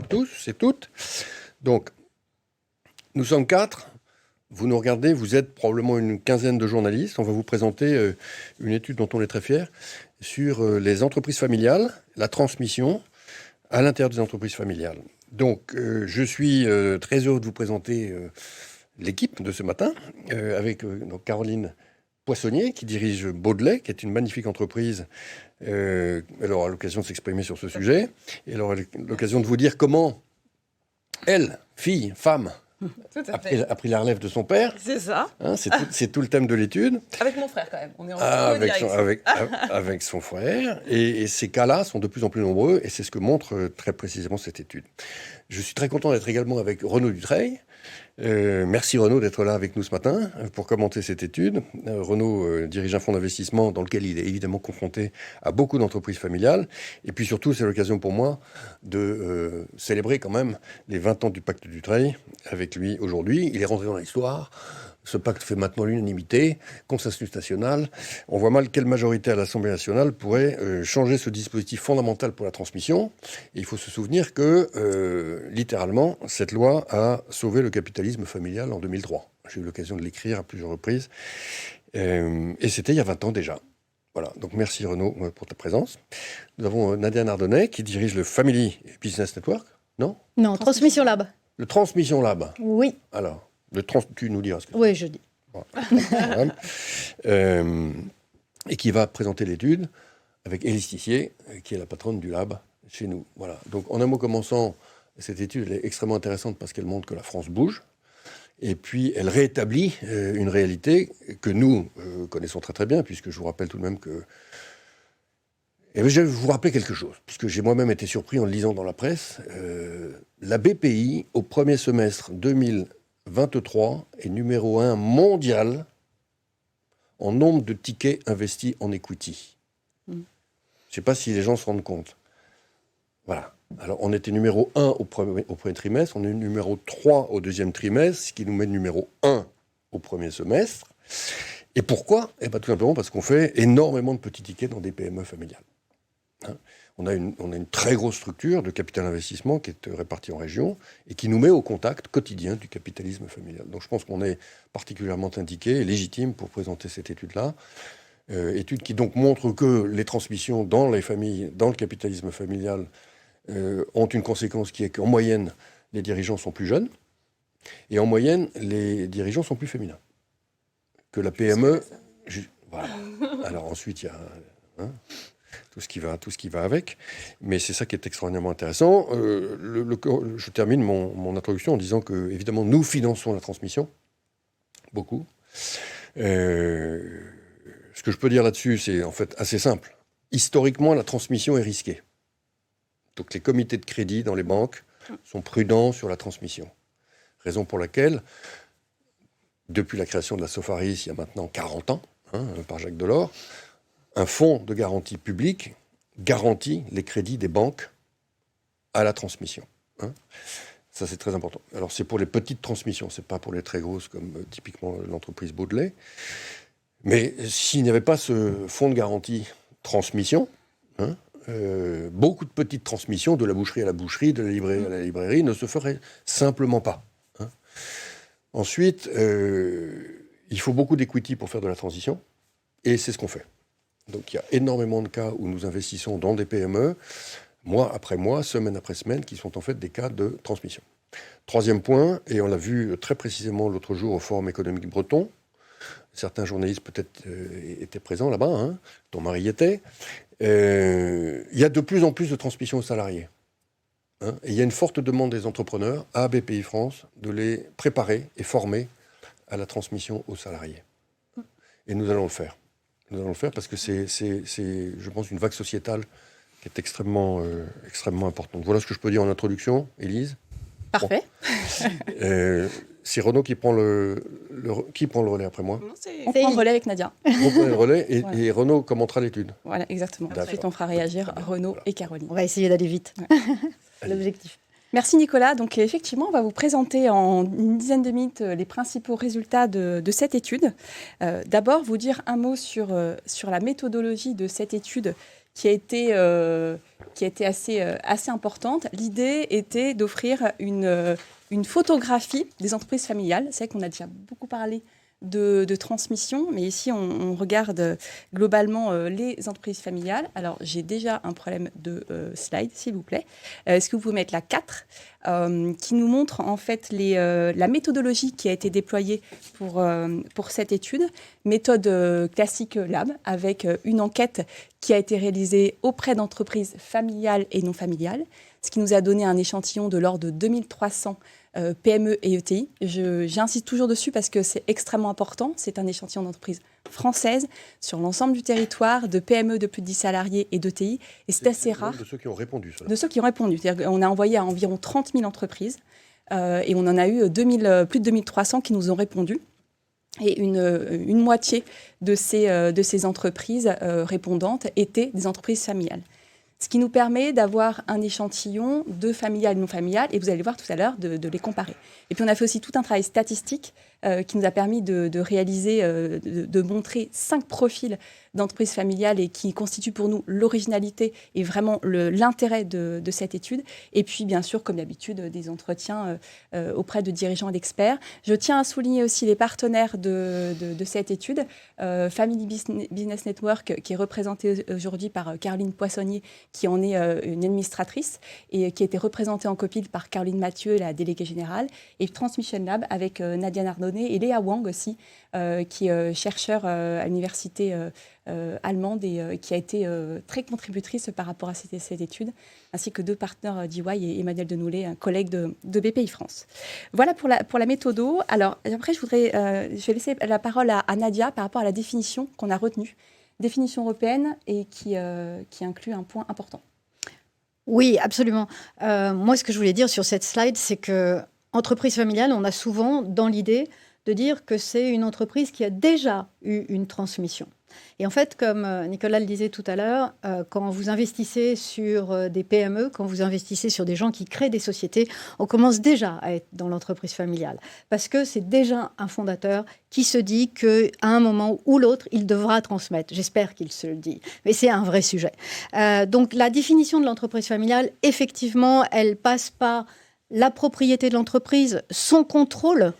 tous et toutes. Donc, nous sommes 4. Vous nous regardez, vous êtes probablement une quinzaine de journalistes. On va vous présenter une étude dont on est très fiers sur les entreprises familiales, la transmission à l'intérieur des entreprises familiales. Donc, je suis très heureux de vous présenter l'équipe de ce matin, avec donc Caroline Poissonnier, qui dirige Baudelet, qui est une magnifique entreprise. Elle aura l'occasion de s'exprimer sur ce sujet. Et elle aura l'occasion de vous dire comment elle, fille, femme, a pris la relève de son père. C'est ça. Hein, c'est tout le thème de l'étude. Avec mon frère, quand même. On est en avec son frère. Et ces cas-là sont de plus en plus nombreux. Et c'est ce que montre très précisément cette étude. Je suis très content d'être également avec Renaud Dutreil. Merci Renaud d'être là avec nous ce matin pour commenter cette étude. Renaud dirige un fonds d'investissement dans lequel il est évidemment confronté à beaucoup d'entreprises familiales. Et puis surtout, c'est l'occasion pour moi de célébrer quand même les 20 ans du pacte Dutreil avec lui aujourd'hui. Il est rentré dans l'histoire. Ce pacte fait maintenant l'unanimité, consensus national. On voit mal quelle majorité à l'Assemblée nationale pourrait changer ce dispositif fondamental pour la transmission. Et il faut se souvenir que, littéralement, cette loi a sauvé le capitalisme familial en 2003. J'ai eu l'occasion de l'écrire à plusieurs reprises. Et c'était il y a 20 ans déjà. Voilà, donc merci Renaud pour ta présence. Nous avons Nadia Nardonnet qui dirige le Family Business Network. Non, Transmission Lab. Le Transmission Lab. Oui. Alors, tu nous diras ce que c'est. Oui, je dis. Voilà. Et qui va présenter l'étude avec Élise Tissier, qui est la patronne du lab chez nous. Voilà. Donc, en un mot commençant, cette étude elle est extrêmement intéressante parce qu'elle montre que la France bouge. Et puis, elle rétablit une réalité que nous connaissons très très bien, puisque je vous rappelle tout de même que... Et je vais vous rappeler quelque chose, puisque j'ai moi-même été surpris en le lisant dans la presse. La BPI, au premier semestre 2023, est numéro 1 mondial en nombre de tickets investis en equity. Je ne sais pas si les gens se rendent compte. Voilà. Alors, on était numéro 1 au premier trimestre, on est numéro 3 au deuxième trimestre, ce qui nous met numéro 1 au premier semestre. Et pourquoi ? Eh bien, tout simplement parce qu'on fait énormément de petits tickets dans des PME familiales. Hein, on a une très grosse structure de capital investissement qui est répartie en régions et qui nous met au contact quotidien du capitalisme familial. Donc je pense qu'on est particulièrement indiqué et légitime pour présenter cette étude-là. Étude qui donc montre que les transmissions dans les familles, dans le capitalisme familial, ont une conséquence qui est qu'en moyenne, les dirigeants sont plus jeunes et en moyenne, les dirigeants sont plus féminins. Que la PME... Voilà. Alors ensuite, il y a... tout ce qui va avec. Mais c'est ça qui est extraordinairement intéressant. Je termine mon introduction en disant que, évidemment, nous finançons la transmission. Beaucoup. Ce que je peux dire là-dessus, c'est en fait assez simple. Historiquement, la transmission est risquée. Donc les comités de crédit dans les banques sont prudents sur la transmission. Raison pour laquelle, depuis la création de la Sofaris, il y a maintenant 40 ans, par Jacques Delors, un fonds de garantie publique garantit les crédits des banques à la transmission. Ça, c'est très important. Alors, c'est pour les petites transmissions, c'est pas pour les très grosses, comme typiquement l'entreprise Baudelet. Mais s'il n'y avait pas ce fonds de garantie transmission, beaucoup de petites transmissions, de la boucherie à la boucherie, de la librairie à la librairie, ne se feraient simplement pas. Ensuite, il faut beaucoup d'equity pour faire de la transition, et c'est ce qu'on fait. Donc il y a énormément de cas où nous investissons dans des PME, mois après mois, semaine après semaine, qui sont en fait des cas de transmission. Troisième point, et on l'a vu très précisément l'autre jour au Forum économique breton, certains journalistes peut-être étaient présents là-bas, dont Marie y était, il y a de plus en plus de transmission aux salariés. Et il y a une forte demande des entrepreneurs à BPI France de les préparer et former à la transmission aux salariés. Et nous allons le faire. Nous allons le faire parce que c'est, je pense, une vague sociétale qui est extrêmement importante. Voilà ce que je peux dire en introduction, Élise. Parfait. Bon. C'est Renaud qui prend qui prend le relais après moi. Non, on prend le relais avec Nadia. On prend le relais et, voilà. et Renaud commentera l'étude. Voilà, exactement. Ensuite, on fera réagir Renaud et Caroline. On va essayer d'aller vite. C'est l'objectif. Merci Nicolas. Donc effectivement, on va vous présenter en une dizaine de minutes les principaux résultats de cette étude. D'abord, vous dire un mot sur la méthodologie de cette étude qui a été assez importante. L'idée était d'offrir une photographie des entreprises familiales. C'est vrai qu'on a déjà beaucoup parlé de transmission, mais ici, on regarde globalement les entreprises familiales. Alors, j'ai déjà un problème de slide, s'il vous plaît. Est-ce que vous pouvez mettre la 4 qui nous montre en fait la méthodologie qui a été déployée pour cette étude, méthode classique lab, avec une enquête qui a été réalisée auprès d'entreprises familiales et non familiales, ce qui nous a donné un échantillon de l'ordre de 2300 PME et ETI. J'insiste toujours dessus parce que c'est extrêmement important. C'est un échantillon d'entreprises françaises sur l'ensemble du territoire, de PME de plus de 10 salariés et d'ETI. Et c'est assez rare. De ceux qui ont répondu. De ceux qui ont répondu. C'est-à-dire qu'on a envoyé à environ 30 000 entreprises et on en a eu plus de 2300 qui nous ont répondu. Et une moitié de ces entreprises répondantes étaient des entreprises familiales. Ce qui nous permet d'avoir un échantillon de familiales et non familiales, et vous allez voir tout à l'heure, de les comparer. Et puis on a fait aussi tout un travail statistique qui nous a permis de réaliser, de montrer 5 profils d'entreprises familiales et qui constituent pour nous l'originalité et vraiment l'intérêt de cette étude. Et puis bien sûr, comme d'habitude, des entretiens auprès de dirigeants et d'experts. Je tiens à souligner aussi les partenaires de cette étude. Family Business Network, qui est représenté aujourd'hui par Caroline Poissonnier, qui en est une administratrice et qui a été représentée en copie par Caroline Mathieu, la déléguée générale, et Transmission Lab avec Nadia Nardonnet et Léa Wang aussi, qui est chercheur à l'université allemande et qui a été très contributrice par rapport à cette étude, ainsi que 2 partenaires d'EY et Emmanuel Denoulet, un collègue de BPI France. Voilà pour la méthodo. Alors après, je vais laisser la parole à Nadia par rapport à la définition qu'on a retenue, définition européenne et qui inclut un point important. Oui, absolument. Moi, ce que je voulais dire sur cette slide, c'est que entreprise familiale, on a souvent dans l'idée de dire que c'est une entreprise qui a déjà eu une transmission. Et en fait, comme Nicolas le disait tout à l'heure, quand vous investissez sur des PME, quand vous investissez sur des gens qui créent des sociétés, on commence déjà à être dans l'entreprise familiale. Parce que c'est déjà un fondateur qui se dit qu'à un moment ou l'autre, il devra transmettre. J'espère qu'il se le dit. Mais c'est un vrai sujet. Donc la définition de l'entreprise familiale, effectivement, elle passe par la propriété de l'entreprise, son contrôle,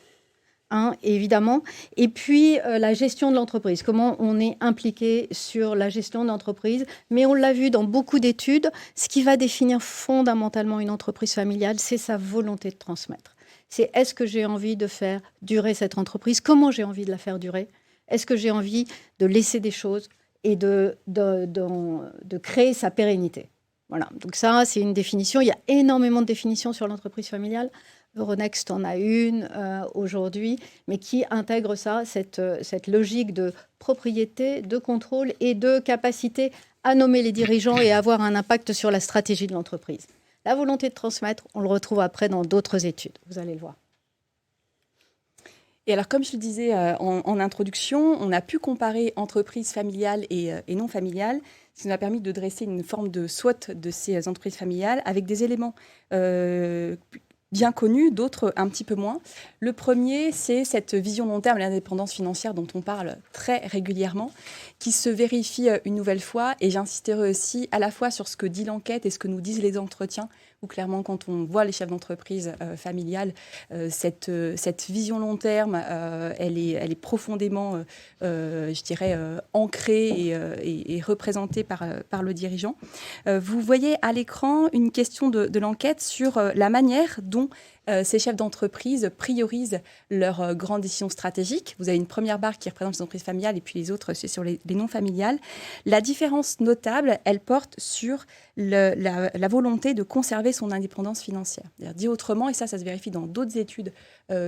évidemment, et puis la gestion de l'entreprise, comment on est impliqué sur la gestion de l'entreprise. Mais on l'a vu dans beaucoup d'études, ce qui va définir fondamentalement une entreprise familiale, c'est sa volonté de transmettre. C'est est-ce que j'ai envie de faire durer cette entreprise? Comment j'ai envie de la faire durer? Est-ce que j'ai envie de laisser des choses et de créer sa pérennité? Voilà, donc ça, c'est une définition. Il y a énormément de définitions sur l'entreprise familiale. Euronext en a une aujourd'hui, mais qui intègre ça, cette logique de propriété, de contrôle et de capacité à nommer les dirigeants et à avoir un impact sur la stratégie de l'entreprise. La volonté de transmettre, on le retrouve après dans d'autres études. Vous allez le voir. Et alors, comme je le disais en introduction, on a pu comparer entreprises familiales et non familiales, ce qui nous a permis de dresser une forme de SWOT de ces entreprises familiales avec des éléments bien connus, d'autres un petit peu moins. Le premier, c'est cette vision long terme, l'indépendance financière dont on parle très régulièrement, qui se vérifie une nouvelle fois. Et j'insisterai aussi à la fois sur ce que dit l'enquête et ce que nous disent les entretiens, où clairement, quand on voit les chefs d'entreprise familiales, cette vision long terme, elle est profondément, je dirais, ancrée et représentée par le dirigeant. Vous voyez à l'écran une question de l'enquête sur la manière dont ces chefs d'entreprise priorisent leurs grandes décisions stratégiques. Vous avez une première barre qui représente les entreprises familiales et puis les autres, c'est sur les non familiales. La différence notable, elle porte sur la volonté de conserver son indépendance financière. Dit autrement, et ça se vérifie dans d'autres études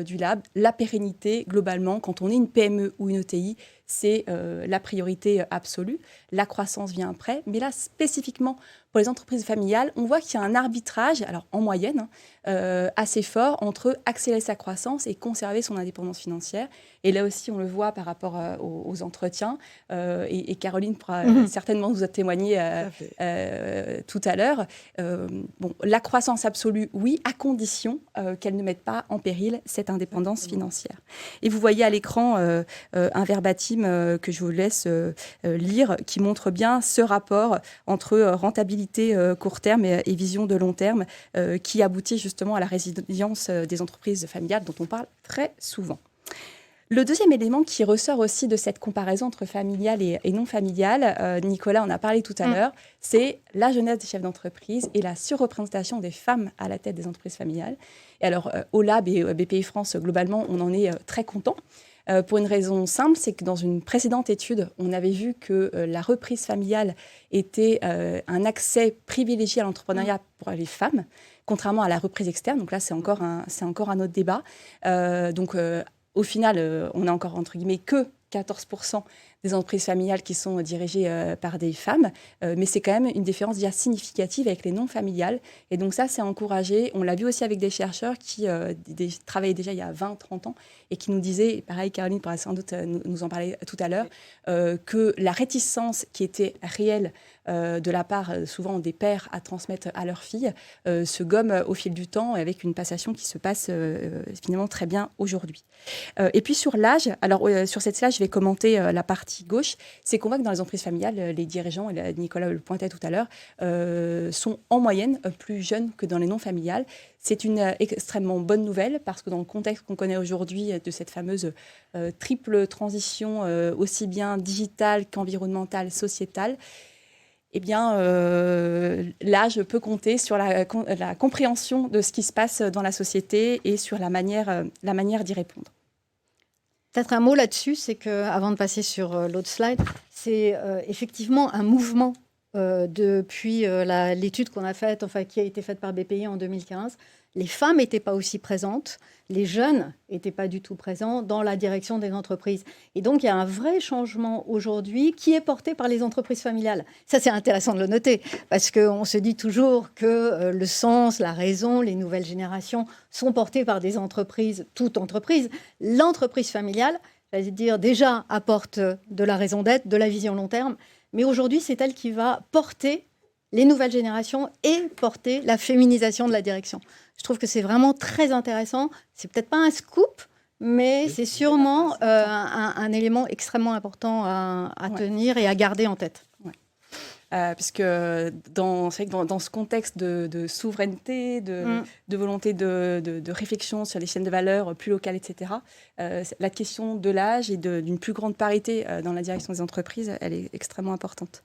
du lab, la pérennité, globalement, quand on est une PME ou une ETI, c'est la priorité absolue. La croissance vient après. Mais là, spécifiquement, pour les entreprises familiales, on voit qu'il y a un arbitrage, alors en moyenne, assez fort entre accélérer sa croissance et conserver son indépendance financière. Et là aussi, on le voit par rapport aux entretiens. Et Caroline pourra certainement nous témoigner tout à l'heure. La croissance absolue, oui, à condition qu'elle ne mette pas en péril cette indépendance financière. Et vous voyez à l'écran un verbatim que je vous laisse lire, qui montre bien ce rapport entre rentabilité court terme et vision de long terme, qui aboutit justement à la résilience des entreprises familiales dont on parle très souvent. Le deuxième élément qui ressort aussi de cette comparaison entre familial et non familial, Nicolas en a parlé tout à l'heure, c'est la jeunesse des chefs d'entreprise et la surreprésentation des femmes à la tête des entreprises familiales. Et alors, au Lab et BPI France, globalement, on en est très content. Pour une raison simple, c'est que dans une précédente étude, on avait vu que la reprise familiale était un accès privilégié à l'entrepreneuriat pour les femmes, contrairement à la reprise externe. Donc là, c'est encore un autre débat. Au final, on a encore, entre guillemets, que 14% des entreprises familiales qui sont dirigées par des femmes, mais c'est quand même une différence déjà significative avec les non familiales. Et donc ça, c'est encouragé. On l'a vu aussi avec des chercheurs qui travaillaient déjà il y a 20-30 ans et qui nous disaient, et pareil, Caroline pourra sans doute nous en parler tout à l'heure, que la réticence qui était réelle de la part souvent des pères à transmettre à leurs filles se gomme au fil du temps et avec une passation qui se passe finalement très bien aujourd'hui. Et puis sur l'âge, alors sur cette slide, je vais commenter la partie gauche, c'est qu'on voit que dans les entreprises familiales, les dirigeants, et Nicolas le pointait tout à l'heure, sont en moyenne plus jeunes que dans les non familiales. C'est une extrêmement bonne nouvelle parce que dans le contexte qu'on connaît aujourd'hui de cette fameuse triple transition aussi bien digitale qu'environnementale, sociétale, eh bien, l'âge peut compter sur la compréhension de ce qui se passe dans la société et sur la manière d'y répondre. Peut-être un mot là-dessus, c'est qu'avant de passer sur l'autre slide, c'est effectivement un mouvement depuis l'étude qu'on a faite, enfin qui a été faite par BPI en 2015. Les femmes n'étaient pas aussi présentes, les jeunes n'étaient pas du tout présents dans la direction des entreprises. Et donc, il y a un vrai changement aujourd'hui qui est porté par les entreprises familiales. Ça, c'est intéressant de le noter, parce qu'on se dit toujours que le sens, la raison, les nouvelles générations sont portées par des entreprises, toute entreprise. L'entreprise familiale, j'allais dire, déjà apporte de la raison d'être, de la vision long terme, mais aujourd'hui, c'est elle qui va porter les nouvelles générations et porter la féminisation de la direction. Je trouve que c'est vraiment très intéressant. C'est peut-être pas un scoop, mais c'est sûrement un élément extrêmement important à tenir et à garder en tête. Puisque dans ce contexte de souveraineté, de volonté de réflexion sur les chaînes de valeur plus locales, etc., la question de l'âge et d'une plus grande parité dans la direction des entreprises, elle est extrêmement importante.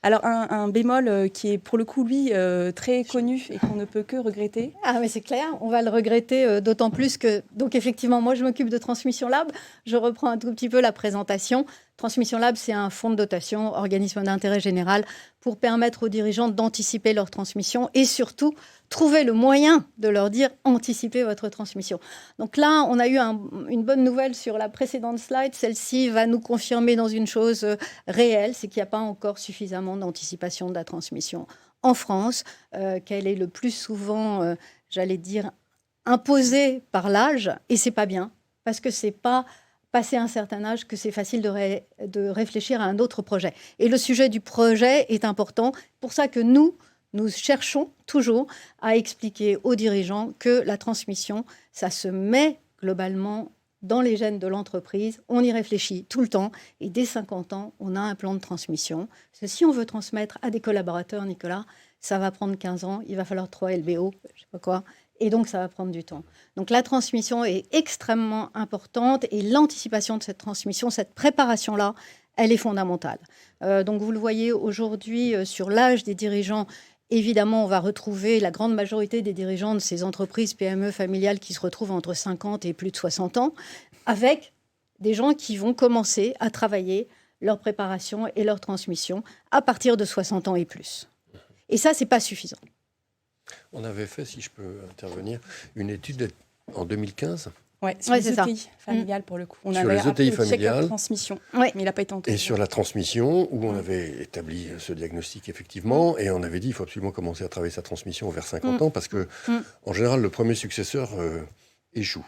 Alors, un bémol qui est pour le coup, lui, très connu et qu'on ne peut que regretter. Ah, mais c'est clair, on va le regretter d'autant plus que... Donc, effectivement, moi, je m'occupe de Transmission Lab. Je reprends un tout petit peu la présentation. Transmission Lab, c'est un fonds de dotation, organisme d'intérêt général, pour permettre aux dirigeants d'anticiper leur transmission et surtout trouver le moyen de leur dire « anticipez votre transmission ». Donc là, on a eu une bonne nouvelle sur la précédente slide. Celle-ci va nous confirmer dans une chose réelle, c'est qu'il n'y a pas encore suffisamment d'anticipation de la transmission en France, qu'elle est le plus souvent, j'allais dire, imposée par l'âge, et c'est pas bien, parce que c'est pas passer un certain âge que c'est facile de réfléchir à un autre projet. Et le sujet du projet est important. C'est pour ça que nous cherchons toujours à expliquer aux dirigeants que la transmission, ça se met globalement dans les gènes de l'entreprise. On y réfléchit tout le temps. Et dès 50 ans, on a un plan de transmission. Parce que si on veut transmettre à des collaborateurs, Nicolas, ça va prendre 15 ans. Il va falloir 3 LBO, je sais pas quoi. Et donc, ça va prendre du temps. Donc, la transmission est extrêmement importante et l'anticipation de cette transmission, cette préparation-là, elle est fondamentale. Donc, vous le voyez aujourd'hui sur l'âge des dirigeants. Évidemment, on va retrouver la grande majorité des dirigeants de ces entreprises PME familiales qui se retrouvent entre 50 et plus de 60 ans, avec des gens qui vont commencer à travailler leur préparation et leur transmission à partir de 60 ans et plus. Et ça, c'est pas suffisant. On avait fait, si je peux intervenir, une étude en 2015. Oui, sur les ETI familiales, pour le coup. On sur avait les ETI familiales. Transmission, mais il n'a pas été entendu. Et sur la transmission, où on avait établi ce diagnostic, effectivement, et on avait dit qu'il faut absolument commencer à travailler sa transmission vers 50 ans, parce que, en général, le premier successeur échoue.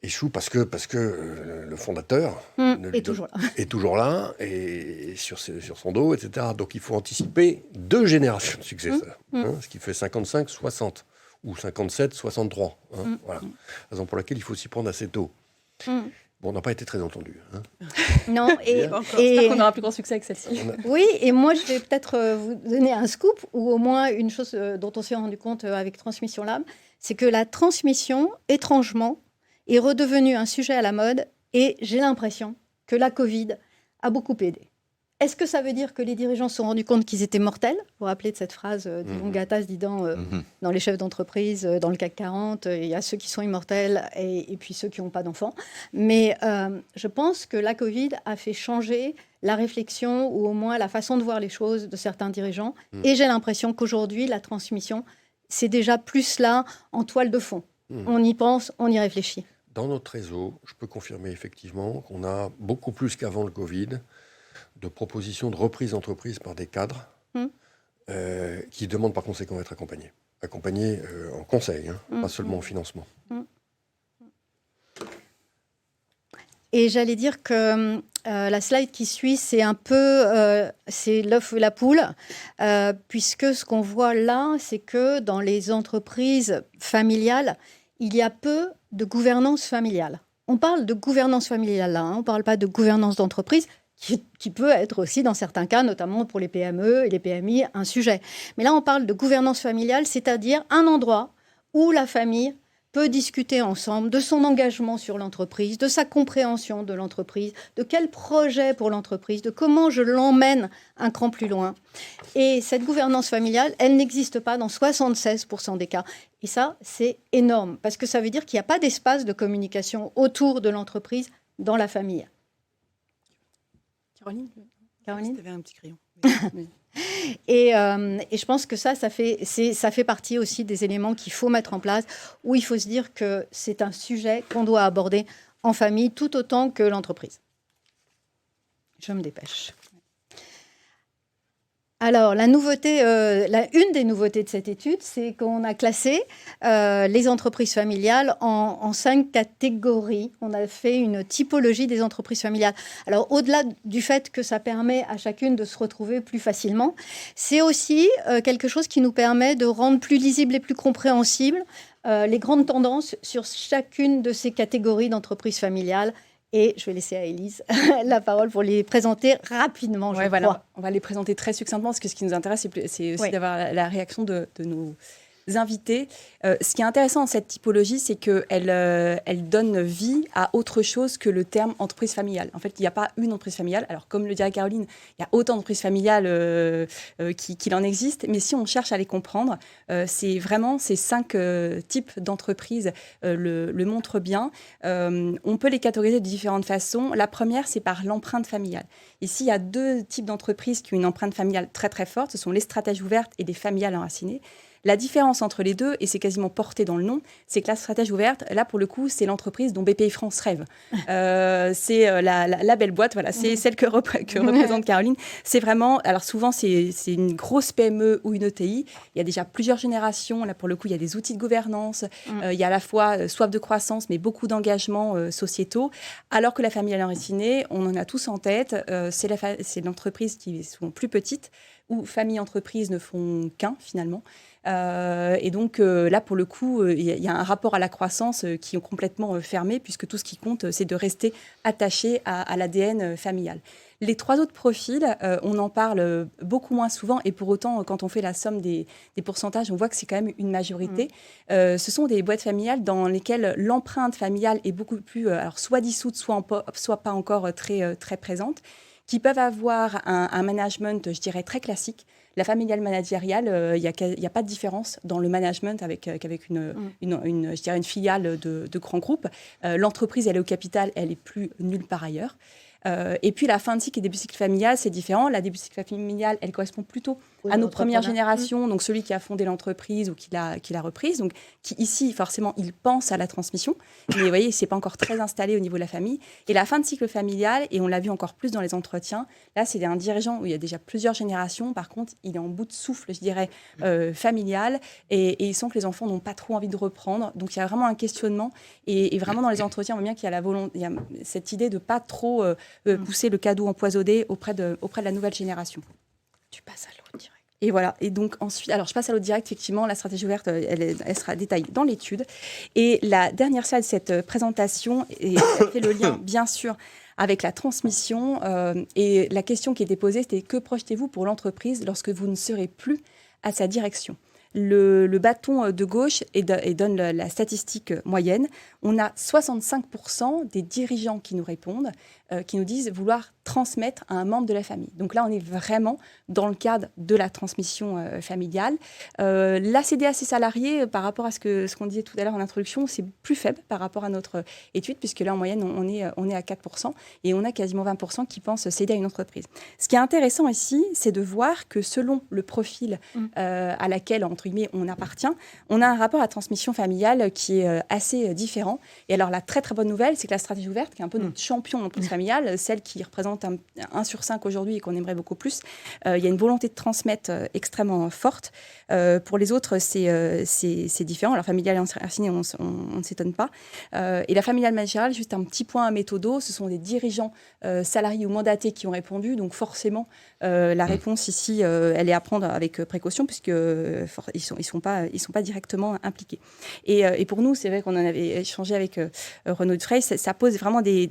Échoue parce que le fondateur est toujours là et sur son dos, etc. Donc il faut anticiper 2 générations de successeurs, ce qui fait 55, 60 ou 57, 63. Voilà. Raison pour laquelle il faut s'y prendre assez tôt. Bon, on n'a pas été très entendus. Hein. Non, J'espère qu'on aura plus grand succès avec celle-ci. Oui, et moi, je vais peut-être vous donner un scoop, ou au moins une chose dont on s'est rendu compte avec Transmission Lab, c'est que la transmission, étrangement, est redevenue un sujet à la mode, et j'ai l'impression que la Covid a beaucoup aidé. Est-ce que ça veut dire que les dirigeants se sont rendus compte qu'ils étaient mortels ? Vous vous rappelez de cette phrase d'Yvon Gattaz disant dans les chefs d'entreprise, dans le CAC 40, il y a ceux qui sont immortels et puis ceux qui n'ont pas d'enfants. Mais je pense que la Covid a fait changer la réflexion ou au moins la façon de voir les choses de certains dirigeants. Et j'ai l'impression qu'aujourd'hui, la transmission, c'est déjà plus là en toile de fond. On y pense, on y réfléchit. Dans notre réseau, je peux confirmer effectivement qu'on a beaucoup plus qu'avant le Covid de propositions de reprise d'entreprise par des cadres qui demandent par conséquent à être accompagnés. Accompagnés en conseil, pas seulement en financement. Et j'allais dire que la slide qui suit, c'est un peu c'est l'œuf et la poule, puisque ce qu'on voit là, c'est que dans les entreprises familiales, il y a peu de gouvernance familiale. On parle de gouvernance familiale là, on ne parle pas de gouvernance d'entreprise, qui peut être aussi, dans certains cas, notamment pour les PME et les PMI, un sujet. Mais là, on parle de gouvernance familiale, c'est-à-dire un endroit où la famille peut discuter ensemble de son engagement sur l'entreprise, de sa compréhension de l'entreprise, de quel projet pour l'entreprise, de comment je l'emmène un cran plus loin. Et cette gouvernance familiale, elle n'existe pas dans 76% des cas. Et ça, c'est énorme, parce que ça veut dire qu'il n'y a pas d'espace de communication autour de l'entreprise dans la famille. Caroline, tu avais un petit crayon. Et je pense que ça fait partie aussi des éléments qu'il faut mettre en place, où il faut se dire que c'est un sujet qu'on doit aborder en famille tout autant que l'entreprise. Je me dépêche. Alors, une des nouveautés de cette étude, c'est qu'on a classé les entreprises familiales en 5 catégories. On a fait une typologie des entreprises familiales. Alors, au-delà du fait que ça permet à chacune de se retrouver plus facilement, c'est aussi quelque chose qui nous permet de rendre plus lisible et plus compréhensible les grandes tendances sur chacune de ces catégories d'entreprises familiales. Et je vais laisser à Élise la parole pour les présenter rapidement, je crois. On va les présenter très succinctement, parce que ce qui nous intéresse, c'est aussi d'avoir la réaction de nos invités. Ce qui est intéressant dans cette typologie, c'est qu'elle donne vie à autre chose que le terme entreprise familiale. En fait, il n'y a pas une entreprise familiale. Alors, comme le dirait Caroline, il y a autant d'entreprises familiales qu'il en existe. Mais si on cherche à les comprendre, c'est vraiment ces 5 types d'entreprises le montrent bien. On peut les catégoriser de différentes façons. La première, c'est par l'empreinte familiale. Ici, il y a 2 types d'entreprises qui ont une empreinte familiale très, très forte. Ce sont les stratèges ouvertes et les familiales enracinées. La différence entre les deux, et c'est quasiment porté dans le nom, c'est que la stratège ouverte, là, pour le coup, c'est l'entreprise dont BPI France rêve. C'est la belle boîte, voilà, c'est celle que représente Caroline. C'est vraiment, alors souvent, c'est une grosse PME ou une ETI. Il y a déjà plusieurs générations. Là, pour le coup, il y a des outils de gouvernance. Il y a à la fois soif de croissance, mais beaucoup d'engagements sociétaux. Alors que la familiale enracinée, on en a tous en tête. C'est l'entreprise qui est souvent plus petite, où famille et entreprise ne font qu'un, finalement. Et donc là, pour le coup, il y a un rapport à la croissance qui est complètement fermé, puisque tout ce qui compte, c'est de rester attaché à l'ADN familial. Les 3 autres profils, on en parle beaucoup moins souvent, et pour autant, quand on fait la somme des pourcentages, on voit que c'est quand même une majorité. Ce sont des boîtes familiales dans lesquelles l'empreinte familiale est beaucoup plus, alors soit dissoute, soit pas encore très, très présente, qui peuvent avoir un management, je dirais, très classique. La familiale managériale, il n'y a pas de différence dans le management avec je dirais une filiale de grand groupe. L'entreprise, elle est au capital, elle est plus nulle part ailleurs. Et puis la fin de cycle et début de cycle familial, c'est différent. La début de cycle familial, elle correspond plutôt à nos premières générations, donc celui qui a fondé l'entreprise ou qui l'a reprise, donc qui ici, forcément, il pense à la transmission, mais vous voyez, c'est pas encore très installé au niveau de la famille. Et la fin de cycle familial, et on l'a vu encore plus dans les entretiens, là, c'est un dirigeant où il y a déjà plusieurs générations, par contre, il est en bout de souffle, je dirais, familial, et il sent que les enfants n'ont pas trop envie de reprendre, donc il y a vraiment un questionnement, et vraiment dans les entretiens, on voit bien qu'il y a il y a cette idée de pas trop pousser le cadeau empoisonné auprès de la nouvelle génération. Tu passes à l'eau direct. Et voilà. Et donc ensuite, alors je passe à l'autre direct. Effectivement, la stratégie ouverte, elle sera détaillée dans l'étude. Et la dernière slide de cette présentation, et ça fait le lien, bien sûr, avec la transmission. Et la question qui était posée, c'était que projetez-vous pour l'entreprise lorsque vous ne serez plus à sa direction? Le bâton de gauche et donne la statistique moyenne. On a 65% des dirigeants qui nous répondent, qui nous disent vouloir transmettre à un membre de la famille. Donc là, on est vraiment dans le cadre de la transmission familiale. La CDA à ses salariés, par rapport à ce qu'on disait tout à l'heure en introduction, c'est plus faible par rapport à notre étude, puisque là, en moyenne, on est à 4%, et on a quasiment 20% qui pensent céder à une entreprise. Ce qui est intéressant ici, c'est de voir que selon le profil à laquelle, entre guillemets, on appartient, on a un rapport à la transmission familiale qui est assez différent. Et alors, la très, très bonne nouvelle, c'est que la stratégie ouverte, qui est un peu notre champion d'entreprise familiale, celle qui représente 1 sur 5 aujourd'hui et qu'on aimerait beaucoup plus, il y a une volonté de transmettre extrêmement forte. Pour les autres, c'est différent. Alors, familiale et assignée, on ne s'étonne pas. Et la familiale managériale, juste un petit point à méthodo, ce sont des dirigeants salariés ou mandatés qui ont répondu. Donc, forcément, la réponse ici, elle est à prendre avec précaution, puisqu'ils ne sont pas directement impliqués. Et pour nous, c'est vrai qu'on en avait échangé avec Renaud Dufresne, ça pose vraiment des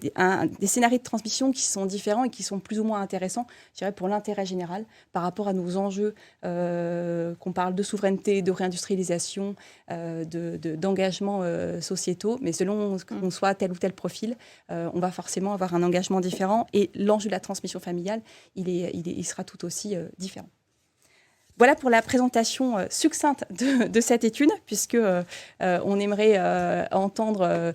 scénarios de transmission qui sont différents et qui sont plus ou moins intéressants, je dirais, pour l'intérêt général par rapport à nos enjeux, qu'on parle de souveraineté, de réindustrialisation, d'engagement sociétaux. Mais selon qu'on soit tel ou tel profil, on va forcément avoir un engagement différent. Et l'enjeu de la transmission familiale, il sera tout aussi différent. Voilà pour la présentation succincte de cette étude, puisque on aimerait entendre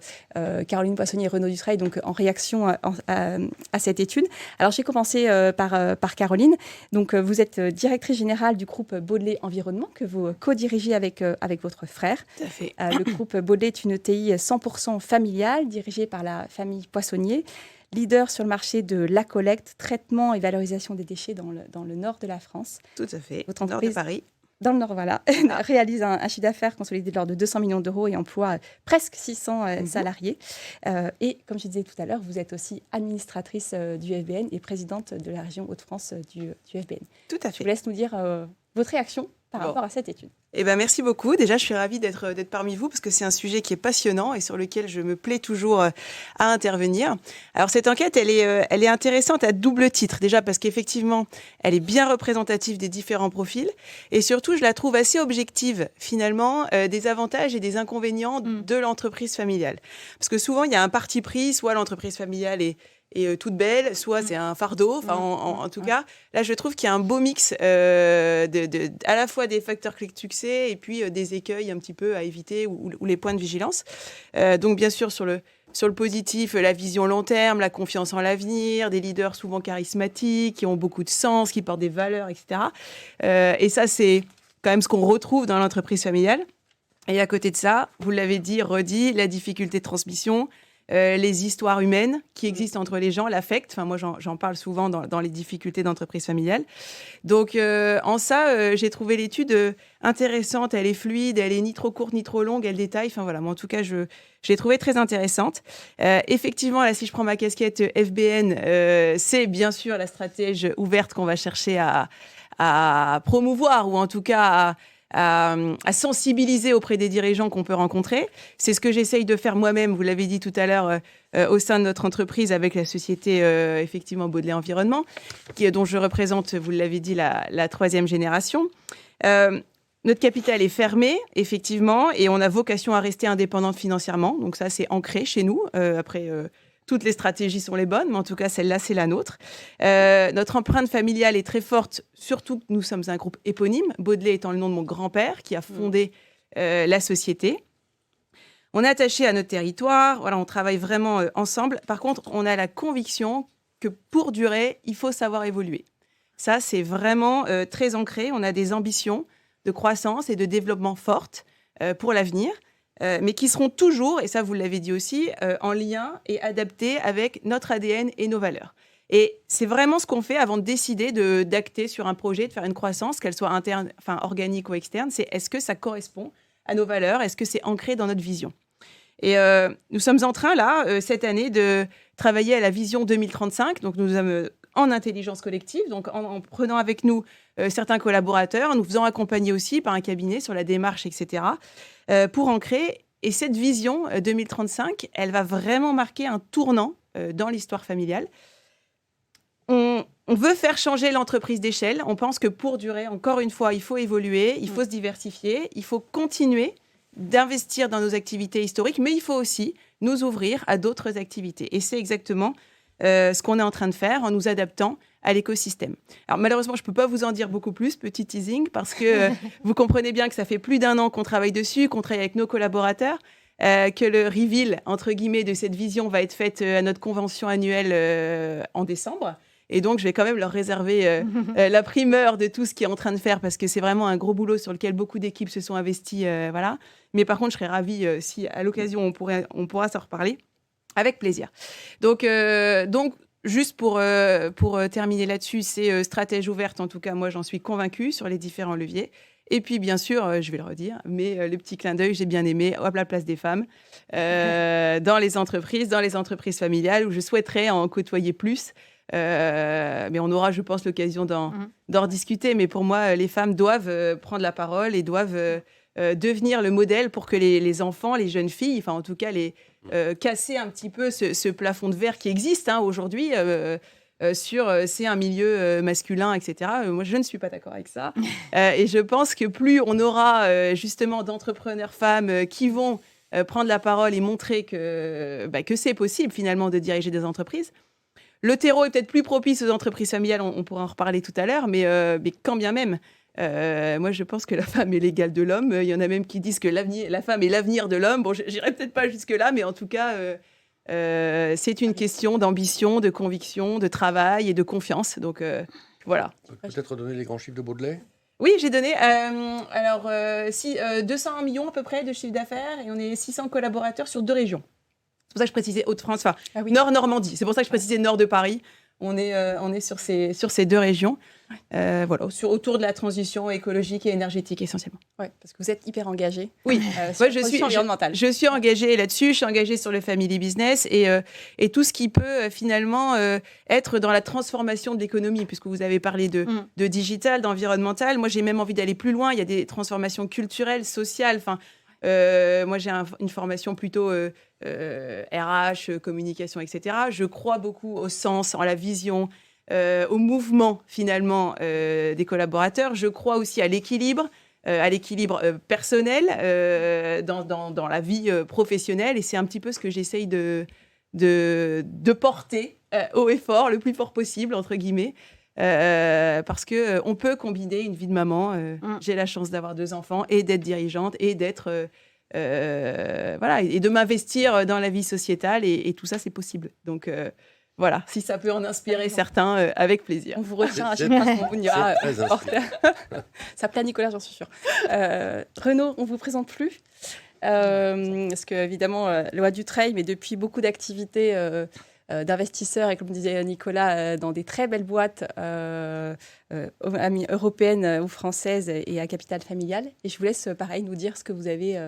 Caroline Poissonnier et Renaud Dufresne donc, en réaction à cette étude. Alors, j'ai commencé par Caroline. Donc, vous êtes directrice générale du groupe Baudelet Environnement, que vous co-dirigez avec votre frère. Tout à fait. Le groupe Baudelet est une ETI 100% familiale, dirigée par la famille Poissonnier, leader sur le marché de la collecte, traitement et valorisation des déchets dans le nord de la France. Tout à fait. Votre Nord de Paris. Dans le Nord, voilà. Réalise un chiffre d'affaires consolidé de l'ordre de 200 millions d'euros et emploie presque 600 salariés. Et comme je disais tout à l'heure, vous êtes aussi administratrice du FBN et présidente de la région Hauts-de-France du FBN. Tout à fait. Je vous laisse nous dire votre réaction par rapport à cette étude. Eh ben, merci beaucoup. Déjà, je suis ravie d'être parmi vous parce que c'est un sujet qui est passionnant et sur lequel je me plais toujours à intervenir. Alors, cette enquête, elle est intéressante à double titre. Déjà parce qu'effectivement, elle est bien représentative des différents profils et surtout, je la trouve assez objective, finalement, des avantages et des inconvénients de l'entreprise familiale. Parce que souvent, il y a un parti pris, soit l'entreprise familiale est toute belle, soit c'est un fardeau. Enfin, en tout cas, là, je trouve qu'il y a un beau mix à la fois des facteurs clés de succès et puis des écueils un petit peu à éviter ou les points de vigilance. Donc, bien sûr, sur le positif, la vision long terme, la confiance en l'avenir, des leaders souvent charismatiques, qui ont beaucoup de sens, qui portent des valeurs, etc. Et ça, c'est quand même ce qu'on retrouve dans l'entreprise familiale. Et à côté de ça, vous l'avez dit, redit, la difficulté de transmission, les histoires humaines qui existent entre les gens, l'affect. Enfin, moi, j'en parle souvent dans les difficultés d'entreprise familiale. Donc, en ça, j'ai trouvé l'étude intéressante. Elle est fluide, elle est ni trop courte ni trop longue, elle détaille. Enfin, voilà, moi, en tout cas, je l'ai trouvée très intéressante. Effectivement, là, si je prends ma casquette FBN, c'est bien sûr la stratégie ouverte qu'on va chercher à promouvoir ou en tout cas à sensibiliser auprès des dirigeants qu'on peut rencontrer. C'est ce que j'essaye de faire moi-même, vous l'avez dit tout à l'heure, au sein de notre entreprise avec la société effectivement Baudelet Environnement, dont je représente, vous l'avez dit, la 3e génération. Notre capital est fermé, effectivement, et on a vocation à rester indépendante financièrement. Donc ça, c'est ancré chez nous. Après, toutes les stratégies sont les bonnes, mais en tout cas, celle-là, c'est la nôtre. Notre empreinte familiale est très forte, surtout que nous sommes un groupe éponyme, Baudelet étant le nom de mon grand-père qui a fondé la société. On est attaché à notre territoire, voilà, on travaille vraiment ensemble. Par contre, on a la conviction que pour durer, il faut savoir évoluer. Ça, c'est vraiment très ancré. On a des ambitions de croissance et de développement fortes pour l'avenir. Mais qui seront toujours, et ça vous l'avez dit aussi, en lien et adaptés avec notre ADN et nos valeurs. Et c'est vraiment ce qu'on fait avant de décider d'acter sur un projet, de faire une croissance, qu'elle soit interne, enfin organique ou externe. C'est est-ce que ça correspond à nos valeurs? Est-ce que c'est ancré dans notre vision? Et nous sommes en train, là, cette année, de travailler à la vision 2035. Donc, nous sommes en intelligence collective, donc en prenant avec nous certains collaborateurs, en nous faisant accompagner aussi par un cabinet sur la démarche, etc., pour en créer. Et cette vision 2035, elle va vraiment marquer un tournant dans l'histoire familiale. On veut faire changer l'entreprise d'échelle. On pense que pour durer, encore une fois, il faut évoluer, il faut se diversifier, il faut continuer d'investir dans nos activités historiques, mais il faut aussi nous ouvrir à d'autres activités. Et c'est exactement ce qu'on est en train de faire en nous adaptant à l'écosystème. Alors malheureusement, je ne peux pas vous en dire beaucoup plus, petit teasing, parce que vous comprenez bien que ça fait plus d'1 an qu'on travaille dessus, qu'on travaille avec nos collaborateurs, que le reveal, entre guillemets, de cette vision va être fait à notre convention annuelle en décembre. Et donc, je vais quand même leur réserver la primeur de tout ce qui est en train de faire, parce que c'est vraiment un gros boulot sur lequel beaucoup d'équipes se sont investies. Voilà. Mais par contre, je serais ravie si, à l'occasion, on pourra s'en reparler. Avec plaisir. Donc juste pour terminer là-dessus, c'est stratège ouverte. En tout cas, moi, j'en suis convaincue sur les différents leviers. Et puis, bien sûr, je vais le redire, mais le petit clin d'œil, j'ai bien aimé, à la place des femmes, dans les entreprises familiales, où je souhaiterais en côtoyer plus. Mais on aura, je pense, l'occasion d'en rediscuter. Mais pour moi, les femmes doivent prendre la parole et doivent devenir le modèle pour que les enfants, les jeunes filles, enfin en tout cas, casser un petit peu ce plafond de verre qui existe aujourd'hui sur c'est un milieu masculin, etc. Moi, je ne suis pas d'accord avec ça. Et je pense que plus on aura justement d'entrepreneurs femmes qui vont prendre la parole et montrer que c'est possible finalement de diriger des entreprises. Le terreau est peut-être plus propice aux entreprises familiales, on pourra en reparler tout à l'heure, mais quand bien même, moi je pense que la femme est l'égale de l'homme. Il y en a même qui disent que la femme est l'avenir de l'homme. Bon, j'irai peut-être pas jusque-là, mais en tout cas, c'est une question d'ambition, de conviction, de travail et de confiance. Donc voilà. Peut-être donner les grands chiffres de Baudelaire. Oui, j'ai donné 200 millions à peu près de chiffre d'affaires et on est 600 collaborateurs sur 2 régions. C'est pour ça que je précisais Hauts-de-France, Nord-Normandie. C'est pour ça que je précisais Nord de Paris. On est sur ces 2 régions, voilà, autour de la transition écologique et énergétique essentiellement. Oui, parce que vous êtes hyper engagée. Oui, je suis engagée là-dessus, je suis engagée sur le family business et tout ce qui peut finalement être dans la transformation de l'économie, puisque vous avez parlé de digital, d'environnemental. Moi, j'ai même envie d'aller plus loin. Il y a des transformations culturelles, sociales, enfin... moi, j'ai une formation plutôt RH, communication, etc. Je crois beaucoup au sens, en la vision, au mouvement, finalement, des collaborateurs. Je crois aussi à l'équilibre personnel dans la vie professionnelle. Et c'est un petit peu ce que j'essaye de porter haut et fort, le plus fort possible, entre guillemets. Parce qu'on peut combiner une vie de maman. J'ai la chance d'avoir 2 enfants et d'être dirigeante et d'être... voilà, et de m'investir dans la vie sociétale. Et tout ça, c'est possible. Donc, voilà, si ça peut en inspirer certains, avec plaisir. On vous retient à chaque fois qu'on vous dira. Ça plaît à Nicolas, j'en suis sûre. Renaud, on ne vous présente plus. Parce que, évidemment, Loi Dutreil, mais depuis beaucoup d'activités... d'investisseurs et comme disait Nicolas, dans des très belles boîtes européennes ou françaises et à capital familial. Et je vous laisse, pareil, nous dire ce que vous avez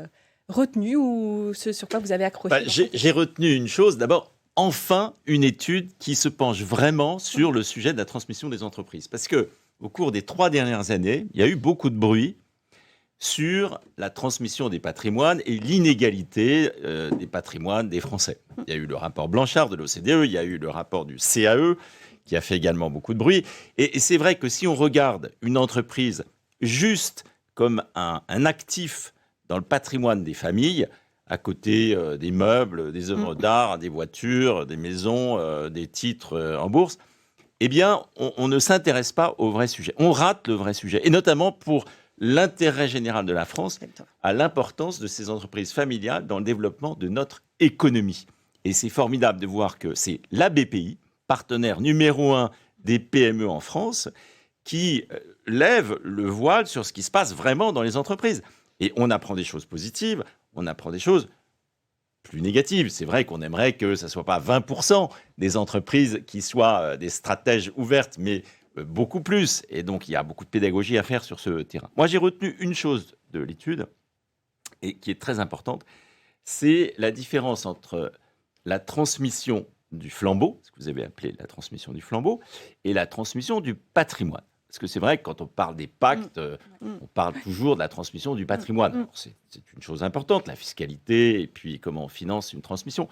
retenu ou ce sur quoi vous avez accroché. J'ai retenu une chose. D'abord, enfin, une étude qui se penche vraiment sur le sujet de la transmission des entreprises. Parce qu'au cours des 3 dernières années, il y a eu beaucoup de bruit sur la transmission des patrimoines et l'inégalité des patrimoines des Français. Il y a eu le rapport Blanchard de l'OCDE, il y a eu le rapport du CAE, qui a fait également beaucoup de bruit. Et c'est vrai que si on regarde une entreprise juste comme un actif dans le patrimoine des familles, à côté des meubles, des œuvres d'art, des voitures, des maisons, des titres en bourse, eh bien, on ne s'intéresse pas au vrai sujet. On rate le vrai sujet, et notamment pour l'intérêt général de la France à l'importance de ces entreprises familiales dans le développement de notre économie. Et c'est formidable de voir que c'est la BPI, partenaire numéro 1 des PME en France, qui lève le voile sur ce qui se passe vraiment dans les entreprises. Et on apprend des choses positives, on apprend des choses plus négatives. C'est vrai qu'on aimerait que ce ne soit pas 20% des entreprises qui soient des stratèges ouvertes, mais beaucoup plus. Et donc, il y a beaucoup de pédagogie à faire sur ce terrain. Moi, j'ai retenu une chose de l'étude, et qui est très importante, c'est la différence entre la transmission du flambeau, ce que vous avez appelé la transmission du flambeau, et la transmission du patrimoine. Parce que c'est vrai que quand on parle des pactes, on parle toujours de la transmission du patrimoine. Alors, c'est une chose importante, la fiscalité, et puis comment on finance une transmission.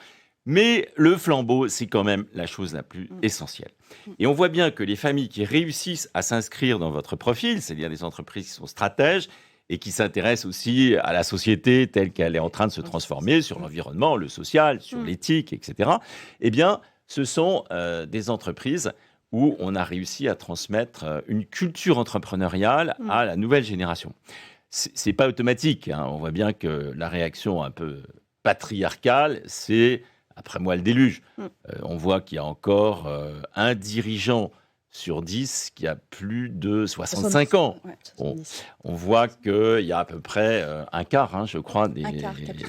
Mais le flambeau, c'est quand même la chose la plus essentielle. Et on voit bien que les familles qui réussissent à s'inscrire dans votre profil, c'est-à-dire des entreprises qui sont stratèges et qui s'intéressent aussi à la société telle qu'elle est en train de se transformer, sur l'environnement, le social, sur l'éthique, etc., eh bien, ce sont des entreprises où on a réussi à transmettre une culture entrepreneuriale à la nouvelle génération. C'est pas automatique, hein. On voit bien que la réaction un peu patriarcale, c'est après moi le déluge. On voit qu'il y a encore un dirigeant sur 10 qui a plus de 65 ans. Ouais. On voit qu'il y a à peu près un quart, hein, je crois, des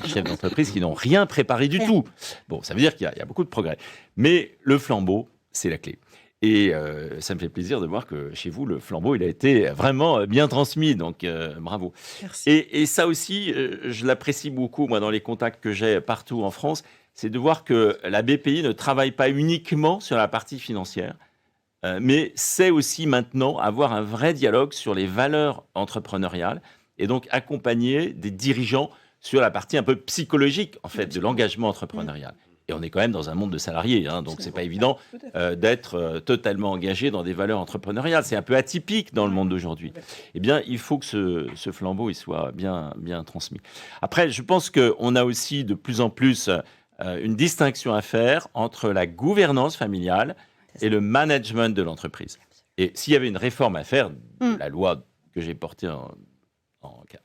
chefs d'entreprise qui n'ont rien préparé du tout. Bon, ça veut dire qu'il y a beaucoup de progrès. Mais le flambeau, c'est la clé. Et ça me fait plaisir de voir que chez vous, le flambeau, il a été vraiment bien transmis. Donc, bravo. Merci. Et ça aussi, je l'apprécie beaucoup, moi, dans les contacts que j'ai partout en France, c'est de voir que la BPI ne travaille pas uniquement sur la partie financière, mais sait aussi maintenant avoir un vrai dialogue sur les valeurs entrepreneuriales et donc accompagner des dirigeants sur la partie un peu psychologique, en fait, de l'engagement entrepreneurial. Et on est quand même dans un monde de salariés, hein, donc c'est pas évident d'être totalement engagé dans des valeurs entrepreneuriales. C'est un peu atypique dans le monde d'aujourd'hui. Eh bien, il faut que ce flambeau il soit bien transmis. Après, je pense qu'on a aussi de plus en plus une distinction à faire entre la gouvernance familiale et le management de l'entreprise. Et s'il y avait une réforme à faire, la loi que j'ai portée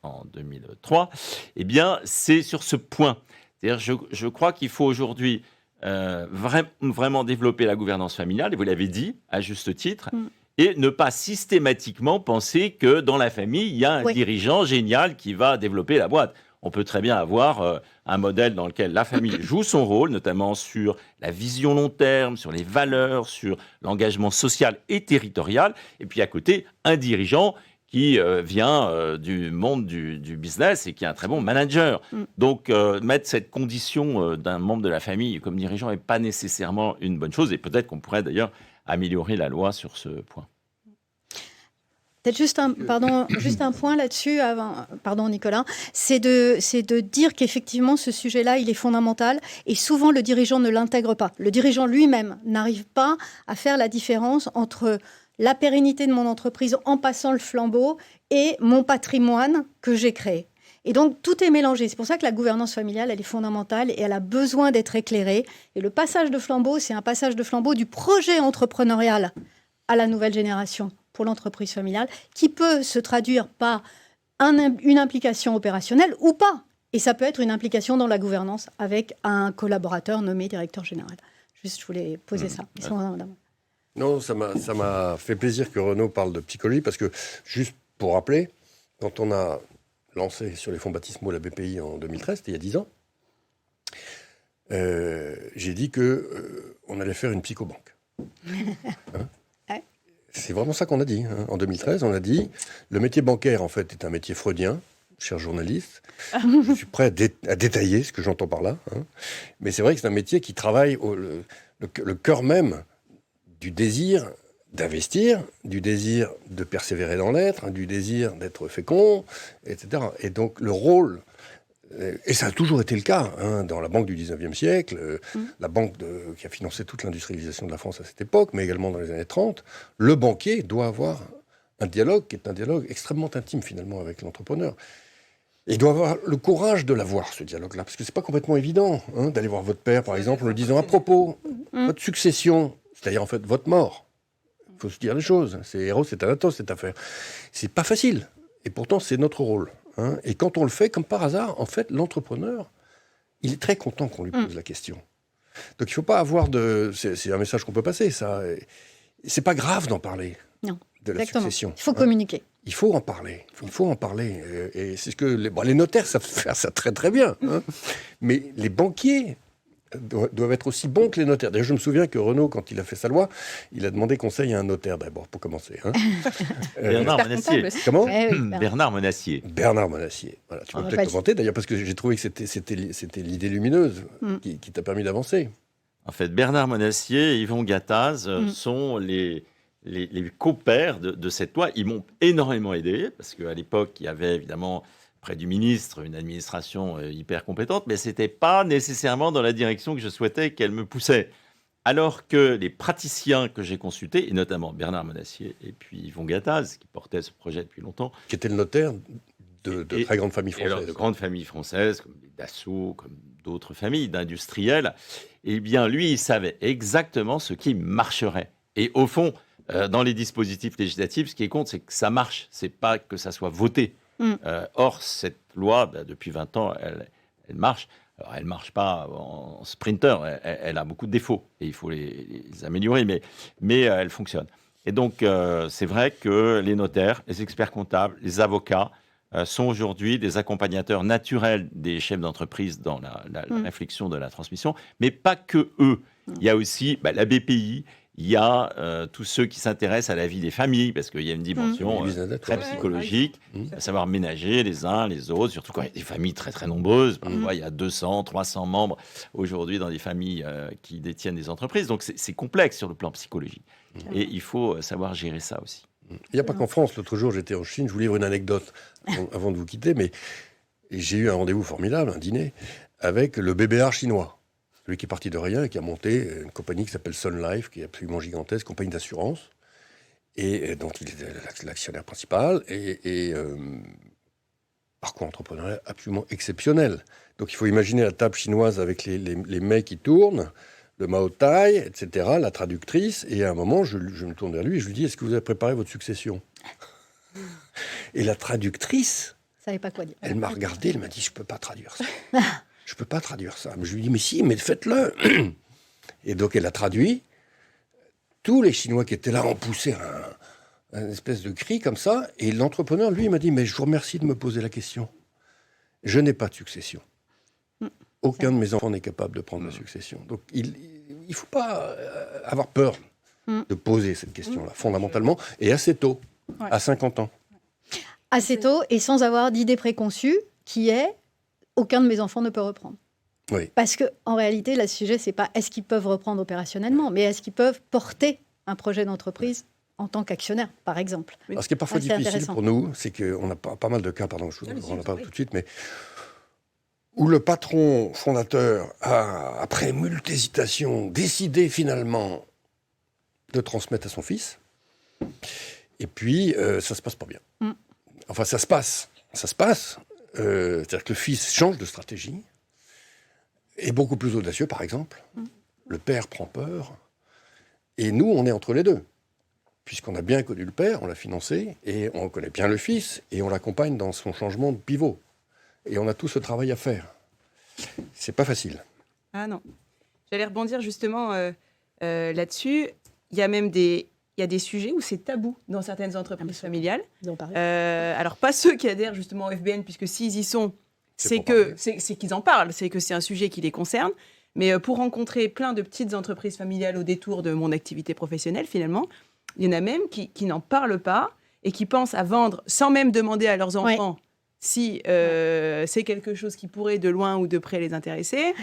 en 2003, eh bien, c'est sur ce point. C'est-à-dire, je crois qu'il faut aujourd'hui vraiment développer la gouvernance familiale, et vous l'avez dit, à juste titre, et ne pas systématiquement penser que dans la famille, il y a un dirigeant génial qui va développer la boîte. On peut très bien avoir un modèle dans lequel la famille joue son rôle, notamment sur la vision long terme, sur les valeurs, sur l'engagement social et territorial, et puis à côté, un dirigeant qui vient du monde du business et qui est un très bon manager. Donc, mettre cette condition d'un membre de la famille comme dirigeant n'est pas nécessairement une bonne chose. Et peut-être qu'on pourrait d'ailleurs améliorer la loi sur ce point. Peut-être juste un point là-dessus, pardon Nicolas, c'est de dire qu'effectivement ce sujet-là, il est fondamental et souvent le dirigeant ne l'intègre pas. Le dirigeant lui-même n'arrive pas à faire la différence entre la pérennité de mon entreprise en passant le flambeau et mon patrimoine que j'ai créé. Et donc, tout est mélangé. C'est pour ça que la gouvernance familiale, elle est fondamentale et elle a besoin d'être éclairée. Et le passage de flambeau, c'est un passage de flambeau du projet entrepreneurial à la nouvelle génération pour l'entreprise familiale, qui peut se traduire par une implication opérationnelle ou pas. Et ça peut être une implication dans la gouvernance avec un collaborateur nommé directeur général. Juste, je voulais poser ça. Non, ça m'a fait plaisir que Renaud parle de psychologie, parce que, juste pour rappeler, quand on a lancé sur les fonds baptismaux la BPI en 2013, c'était il y a 10 ans, j'ai dit qu'on allait faire une psychobanque. C'est vraiment ça qu'on a dit. Hein. En 2013, on a dit, le métier bancaire, en fait, est un métier freudien, cher journaliste. Je suis prêt à détailler ce que j'entends par là. Hein. Mais c'est vrai que c'est un métier qui travaille le cœur même du désir d'investir, du désir de persévérer dans l'être, du désir d'être fécond, etc. Et donc le rôle, et ça a toujours été le cas, hein, dans la banque du 19e siècle, la banque qui a financé toute l'industrialisation de la France à cette époque, mais également dans les années 30, le banquier doit avoir un dialogue qui est un dialogue extrêmement intime finalement avec l'entrepreneur. Et il doit avoir le courage de l'avoir, ce dialogue-là, parce que c'est pas complètement évident d'aller voir votre père, par exemple, en lui disant à propos, votre succession, c'est-à-dire en fait votre mort. Il faut se dire les choses. C'est héros, c'est Thanatos, cette affaire. C'est pas facile. Et pourtant, c'est notre rôle. Hein. Et quand on le fait, comme par hasard, en fait, l'entrepreneur, il est très content qu'on lui pose la question. Donc il ne faut pas avoir de... C'est un message qu'on peut passer, ça. C'est pas grave d'en parler. Non, de la succession. Il faut communiquer. Il faut en parler. Il faut en parler. Et c'est ce que les notaires savent faire ça très très bien. Hein. Mais les banquiers doivent être aussi bons que les notaires. D'ailleurs, je me souviens que Renaud, quand il a fait sa loi, il a demandé conseil à un notaire d'abord, pour commencer. Hein. Bernard Monassier. Comment Bernard Monassier. Bernard Monassier. Voilà, tu peux peut-être commenter, d'ailleurs, parce que j'ai trouvé que c'était l'idée lumineuse qui t'a permis d'avancer. En fait, Bernard Monassier et Yvon Gattaz sont les co-pères de cette loi. Ils m'ont énormément aidé, parce qu'à l'époque, il y avait évidemment, près du ministre, une administration hyper compétente, mais ce n'était pas nécessairement dans la direction que je souhaitais qu'elle me poussait. Alors que les praticiens que j'ai consultés, et notamment Bernard Monassier et puis Yvon Gattaz, qui portait ce projet depuis longtemps. Qui était le notaire de très grandes familles françaises. Alors, de grandes familles françaises, comme Dassault, comme d'autres familles d'industriels. Eh bien, lui, il savait exactement ce qui marcherait. Et au fond, dans les dispositifs législatifs, ce qui compte, c'est que ça marche. C'est pas que ça soit voté. Or, cette loi, depuis 20 ans, elle marche. Alors, elle ne marche pas en sprinter, elle a beaucoup de défauts et il faut les améliorer, mais elle fonctionne. Et donc, c'est vrai que les notaires, les experts comptables, les avocats sont aujourd'hui des accompagnateurs naturels des chefs d'entreprise dans la réflexion de la transmission, mais pas que eux. Il y a aussi la BPI, il y a tous ceux qui s'intéressent à la vie des familles, parce qu'il y a une dimension très psychologique, à savoir ménager les uns les autres, surtout quand il y a des familles très très nombreuses. Parfois, il y a 200, 300 membres aujourd'hui dans des familles qui détiennent des entreprises. Donc c'est complexe sur le plan psychologique. Et il faut savoir gérer ça aussi. Il n'y a pas qu'en France. L'autre jour, j'étais en Chine. Je vous livre une anecdote avant de vous quitter, mais j'ai eu un rendez-vous formidable, un dîner, avec le BBR chinois. Celui qui est parti de rien et qui a monté une compagnie qui s'appelle Sun Life, qui est absolument gigantesque, compagnie d'assurance, et dont il est l'actionnaire principal, et parcours entrepreneurial absolument exceptionnel. Donc il faut imaginer la table chinoise avec les mets qui tournent, le Mao Tai, etc., la traductrice, et à un moment, je me tourne vers lui et je lui dis « Est-ce que vous avez préparé votre succession ?» Et la traductrice, savait pas quoi dire. Elle m'a regardé, elle m'a dit « Je peux pas traduire ça. » Je peux pas traduire ça. Mais je lui dis, mais si, mais faites-le. Et donc, elle a traduit. Tous les Chinois qui étaient là ont poussé un espèce de cri comme ça. Et l'entrepreneur, lui, il m'a dit, mais je vous remercie de me poser la question. Je n'ai pas de succession. Aucun de mes enfants n'est capable de prendre la succession. Donc, il ne faut pas avoir peur de poser cette question-là, fondamentalement, et assez tôt, à 50 ans. Assez tôt, et sans avoir d'idée préconçue, qui est aucun de mes enfants ne peut reprendre. Oui. Parce qu'en réalité, le sujet, c'est pas est-ce qu'ils peuvent reprendre opérationnellement, mais est-ce qu'ils peuvent porter un projet d'entreprise en tant qu'actionnaire, par exemple. Alors, ce qui est parfois difficile pour nous, c'est qu'on a pas mal de cas, pardon, je vous en parle tout de suite, mais où le patron fondateur a, après moult hésitations, décidé finalement de transmettre à son fils, et puis ça se passe pas bien. Enfin, ça se passe. C'est-à-dire que le fils change de stratégie, est beaucoup plus audacieux, par exemple. Le père prend peur, et nous, on est entre les deux. Puisqu'on a bien connu le père, on l'a financé, et on connaît bien le fils, et on l'accompagne dans son changement de pivot. Et on a tout ce travail à faire. C'est pas facile. Ah non. J'allais rebondir justement là-dessus. Il y a même des sujets où c'est tabou dans certaines entreprises familiales. Alors, pas ceux qui adhèrent justement au FBN, puisque s'ils y sont, c'est qu'ils en parlent, c'est que c'est un sujet qui les concerne. Mais pour rencontrer plein de petites entreprises familiales au détour de mon activité professionnelle, finalement, il y en a même qui n'en parlent pas et qui pensent à vendre sans même demander à leurs enfants si c'est quelque chose qui pourrait de loin ou de près les intéresser.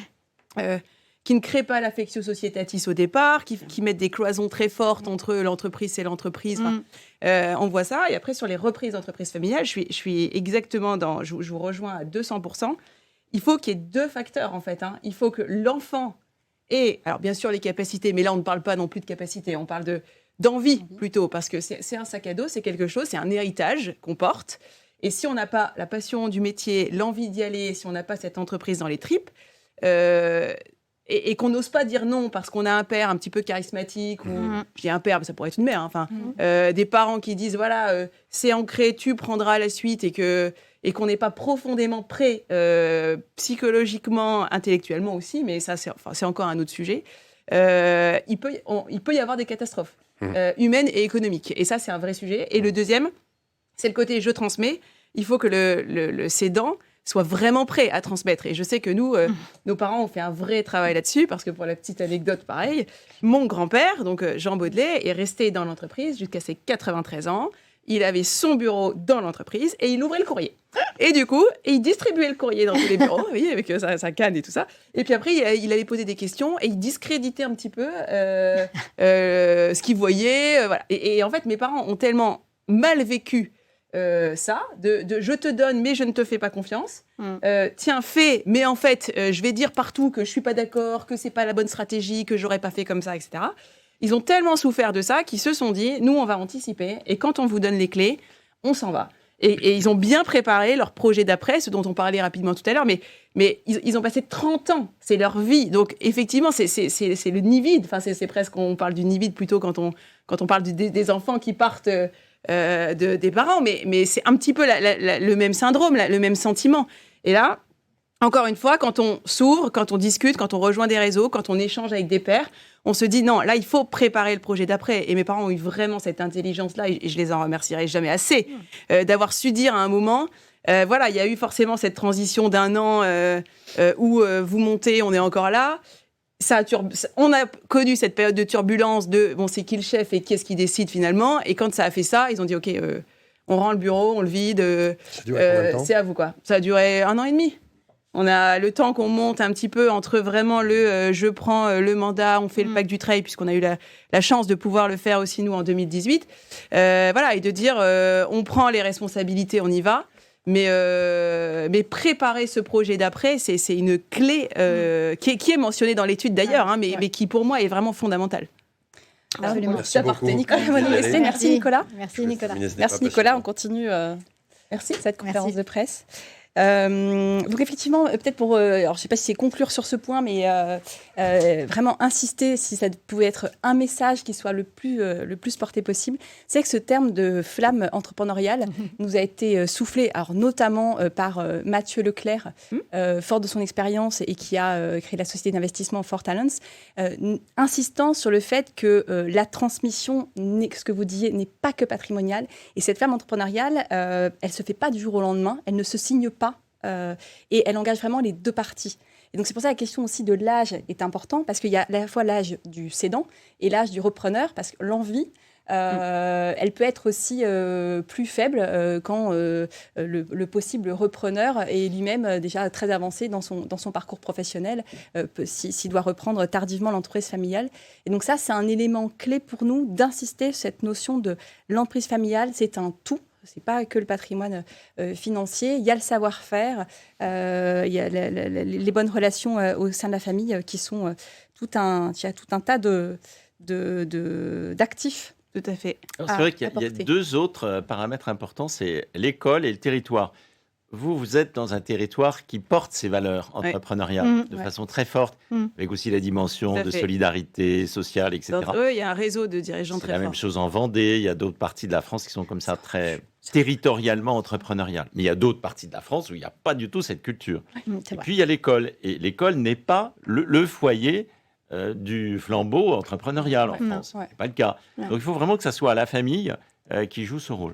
Qui ne créent pas l'affectio societatis au départ, qui mettent des cloisons très fortes entre l'entreprise et l'entreprise. On voit ça. Et après, sur les reprises d'entreprises familiales, je suis exactement je vous rejoins à 200%. Il faut qu'il y ait deux facteurs, en fait. Il faut que l'enfant ait, alors bien sûr, les capacités, mais là, on ne parle pas non plus de capacités, on parle d'envie plutôt, parce que c'est un sac à dos, c'est quelque chose, c'est un héritage qu'on porte. Et si on n'a pas la passion du métier, l'envie d'y aller, si on n'a pas cette entreprise dans les tripes, et qu'on n'ose pas dire non parce qu'on a un père un petit peu charismatique, ou je dis un père, mais ça pourrait être une mère, des parents qui disent voilà, c'est ancré, tu prendras la suite, et qu'on n'est pas profondément prêt psychologiquement, intellectuellement aussi, mais ça c'est encore un autre sujet. Il peut y avoir des catastrophes humaines et économiques, et ça c'est un vrai sujet. Et le deuxième, c'est le côté je transmets. Il faut que le cédant soit vraiment prêt à transmettre. Et je sais que nous, nos parents ont fait un vrai travail là-dessus, parce que pour la petite anecdote, pareil, mon grand-père, donc Jean Baudelet, est resté dans l'entreprise jusqu'à ses 93 ans. il avait son bureau dans l'entreprise et il ouvrait le courrier. Et du coup, il distribuait le courrier dans tous les bureaux, oui, avec sa canne et tout ça. Et puis après, il allait poser des questions et il discréditait un petit peu ce qu'il voyait. Voilà. Et en fait, mes parents ont tellement mal vécu ça, de je te donne, mais je ne te fais pas confiance. Tiens, fais, mais en fait, je vais dire partout que je suis pas d'accord, que c'est pas la bonne stratégie, que j'aurais pas fait comme ça, etc. Ils ont tellement souffert de ça qu'ils se sont dit, nous, on va anticiper, et quand on vous donne les clés, on s'en va. Et ils ont bien préparé leur projet d'après, ce dont on parlait rapidement tout à l'heure, mais ils ont passé 30 ans, c'est leur vie. Donc, effectivement, c'est le nid vide. Enfin, c'est presque, on parle du nid vide plutôt quand on parle des enfants qui partent des parents, mais c'est un petit peu le même syndrome, le même sentiment. Et là, encore une fois, quand on s'ouvre, quand on discute, quand on rejoint des réseaux, quand on échange avec des pairs, on se dit non, là, il faut préparer le projet d'après. Et mes parents ont eu vraiment cette intelligence-là, et je les en remercierai jamais assez, d'avoir su dire à un moment, voilà, il y a eu forcément cette transition d'1 an où vous montez, on est encore là. On a connu cette période de turbulence de bon, c'est qui le chef et qui est-ce qui décide finalement. Et quand ça a fait ça, ils ont dit ok, on rend le bureau, on le vide. Ça a duré combien de temps ? C'est à vous quoi. Ça a duré 1 an et demi. On a le temps qu'on monte un petit peu entre vraiment je prends le mandat, on fait le pacte du trade, puisqu'on a eu la chance de pouvoir le faire aussi, nous, en 2018. Voilà, et de dire, on prend les responsabilités, on y va. Mais préparer ce projet d'après, c'est une clé qui est mentionnée dans l'étude d'ailleurs, hein, mais qui, pour moi, est vraiment fondamentale. Absolument. Merci beaucoup. Merci Nicolas. Merci Nicolas. Merci Nicolas, on continue cette conférence de presse. Donc effectivement, peut-être pour, alors je ne sais pas si c'est conclure sur ce point, mais vraiment insister, si ça pouvait être un message qui soit le plus porté possible, c'est que ce terme de flamme entrepreneuriale nous a été soufflé, alors notamment par Mathieu Leclerc, fort de son expérience et qui a créé la société d'investissement Fort Talents, insistant sur le fait que la transmission, ce que vous disiez, n'est pas que patrimoniale, et cette flamme entrepreneuriale, elle ne se fait pas du jour au lendemain, elle ne se signe pas. Et elle engage vraiment les deux parties. Et donc c'est pour ça que la question aussi de l'âge est importante, parce qu'il y a à la fois l'âge du cédant et l'âge du repreneur, parce que l'envie, elle peut être aussi plus faible quand le possible repreneur est lui-même déjà très avancé dans son parcours professionnel, s'il doit reprendre tardivement l'entreprise familiale. Et donc ça, c'est un élément clé pour nous d'insister sur cette notion de l'entreprise familiale, c'est un tout. C'est pas que le patrimoine financier. Il y a le savoir-faire, il y a les bonnes relations au sein de la famille qui sont tout un tas d'actifs. Tout à fait. Alors, c'est vrai qu'il y a 2 autres paramètres importants, c'est l'école et le territoire. Vous êtes dans un territoire qui porte ces valeurs entrepreneuriales de façon très forte, avec aussi la dimension de solidarité sociale, etc. Il y a un réseau de dirigeants très fort. C'est la même chose en Vendée. Il y a d'autres parties de la France qui sont comme ça très territorialement entrepreneuriales. Mais il y a d'autres parties de la France où il n'y a pas du tout cette culture. Et puis il y a l'école. Et l'école n'est pas le foyer du flambeau entrepreneurial en France. Ce n'est pas le cas. Donc il faut vraiment que ça soit la famille qui joue ce rôle.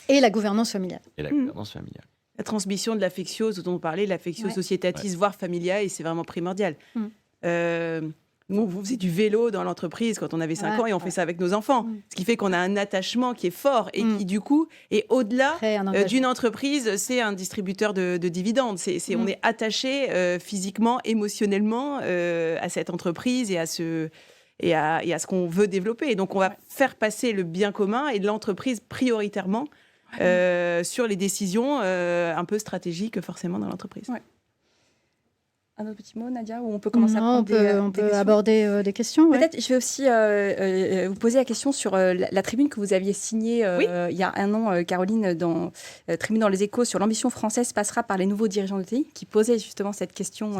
Et la gouvernance familiale. Et la gouvernance familiale. La transmission de l'affectio, dont on parlait, l'affectio societatis, voire familiale, et c'est vraiment primordial. Nous, on faisait du vélo dans l'entreprise quand on avait 5 ans, et on fait ça avec nos enfants. Ce qui fait qu'on a un attachement qui est fort et qui, du coup, est au-delà d'une entreprise. C'est un distributeur de dividendes. On est attaché physiquement, émotionnellement à cette entreprise et à ce qu'on veut développer. Et donc, on va faire passer le bien commun et l'entreprise prioritairement sur les décisions un peu stratégiques forcément dans l'entreprise. Un autre petit mot, Nadia, où on peut commencer à prendre des questions. On peut aborder des questions. Peut-être, je vais aussi vous poser la question sur la tribune que vous aviez signée il y a 1 an, Caroline, dans Tribune dans les Échos, sur l'ambition française passera par les nouveaux dirigeants de TI, qui posait justement cette question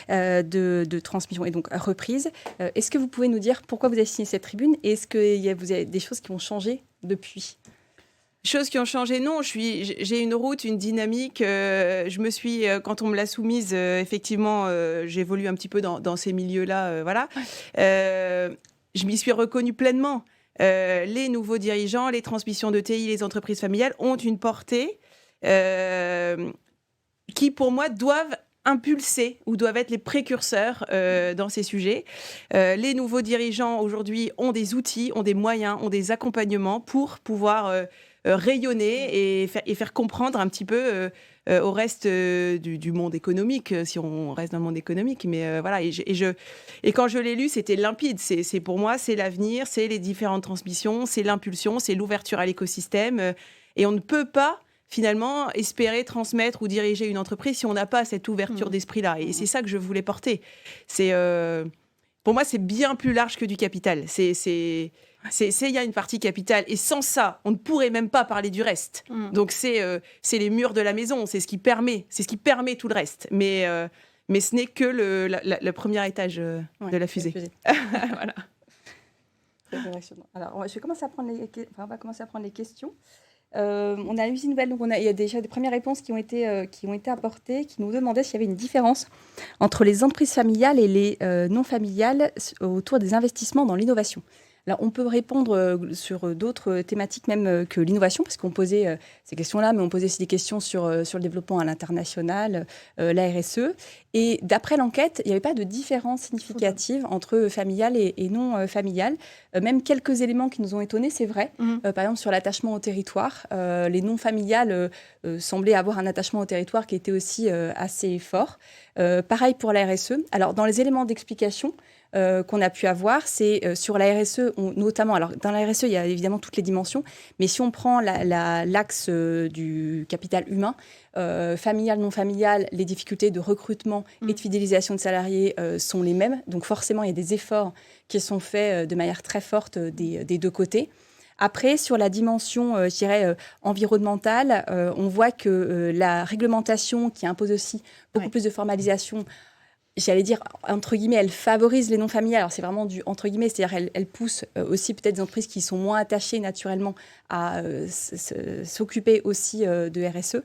de transmission et donc reprise. Est-ce que vous pouvez nous dire pourquoi vous avez signé cette tribune et est-ce que vous avez des choses qui ont changé depuis ? Choses qui ont changé, non. J'ai une route, une dynamique. Je me suis, quand on me l'a soumise, effectivement, j'évolue un petit peu dans ces milieux-là. Voilà. Je m'y suis reconnue pleinement. Les nouveaux dirigeants, les transmissions de TI, les entreprises familiales ont une portée qui, pour moi, doivent impulser ou doivent être les précurseurs dans ces sujets. Les nouveaux dirigeants aujourd'hui ont des outils, ont des moyens, ont des accompagnements pour pouvoir rayonner et faire comprendre un petit peu au reste du monde économique, si on reste dans le monde économique. Mais voilà, et quand je l'ai lu, c'était limpide. C'est pour moi, c'est l'avenir, c'est les différentes transmissions, c'est l'impulsion, c'est l'ouverture à l'écosystème. Et on ne peut pas finalement espérer transmettre ou diriger une entreprise si on n'a pas cette ouverture d'esprit-là. Et c'est ça que je voulais porter. Pour moi, c'est bien plus large que du capital. Il y a une partie capital. Et sans ça, on ne pourrait même pas parler du reste. Donc, c'est les murs de la maison. C'est ce qui permet tout le reste. Mais ce n'est que le premier étage de la fusée. Voilà. Alors, on va commencer à prendre les questions. On a eu une nouvelle, donc il y a déjà des premières réponses qui ont été apportées, qui nous demandaient s'il y avait une différence entre les entreprises familiales et les non familiales autour des investissements dans l'innovation. Alors, on peut répondre sur d'autres thématiques même que l'innovation, parce qu'on posait ces questions-là, mais on posait aussi des questions sur le développement à l'international, la RSE. Et d'après l'enquête, il n'y avait pas de différence significative entre familiale et non familiale. Même quelques éléments qui nous ont étonnés, c'est vrai. Par exemple, sur l'attachement au territoire, les non familiales semblaient avoir un attachement au territoire qui était aussi assez fort. Pareil pour la RSE. Alors, dans les éléments d'explication, qu'on a pu avoir, c'est sur la RSE, notamment, alors dans la RSE, il y a évidemment toutes les dimensions, mais si on prend l'axe du capital humain, familial, non familial, les difficultés de recrutement et de fidélisation de salariés sont les mêmes. Donc forcément, il y a des efforts qui sont faits de manière très forte des deux côtés. Après, sur la dimension, je dirais, environnementale, on voit que la réglementation qui impose aussi beaucoup plus de formalisation, j'allais dire, entre guillemets, elle favorise les non-familiales. Alors, c'est vraiment du entre guillemets, c'est-à-dire elle pousse aussi peut-être des entreprises qui sont moins attachées naturellement à s'occuper aussi de RSE.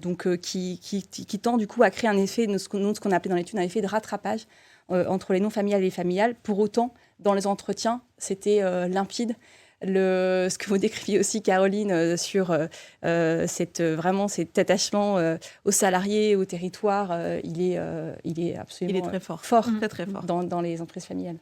Donc, qui tend du coup à créer un effet, ce qu'on appelait dans l'étude, un effet de rattrapage entre les non-familiales et les familiales. Pour autant, dans les entretiens, c'était limpide. Ce que vous décriviez aussi, Caroline, sur vraiment cet attachement aux salariés, au territoire, il est absolument très fort, très, très fort. Dans les entreprises familiales.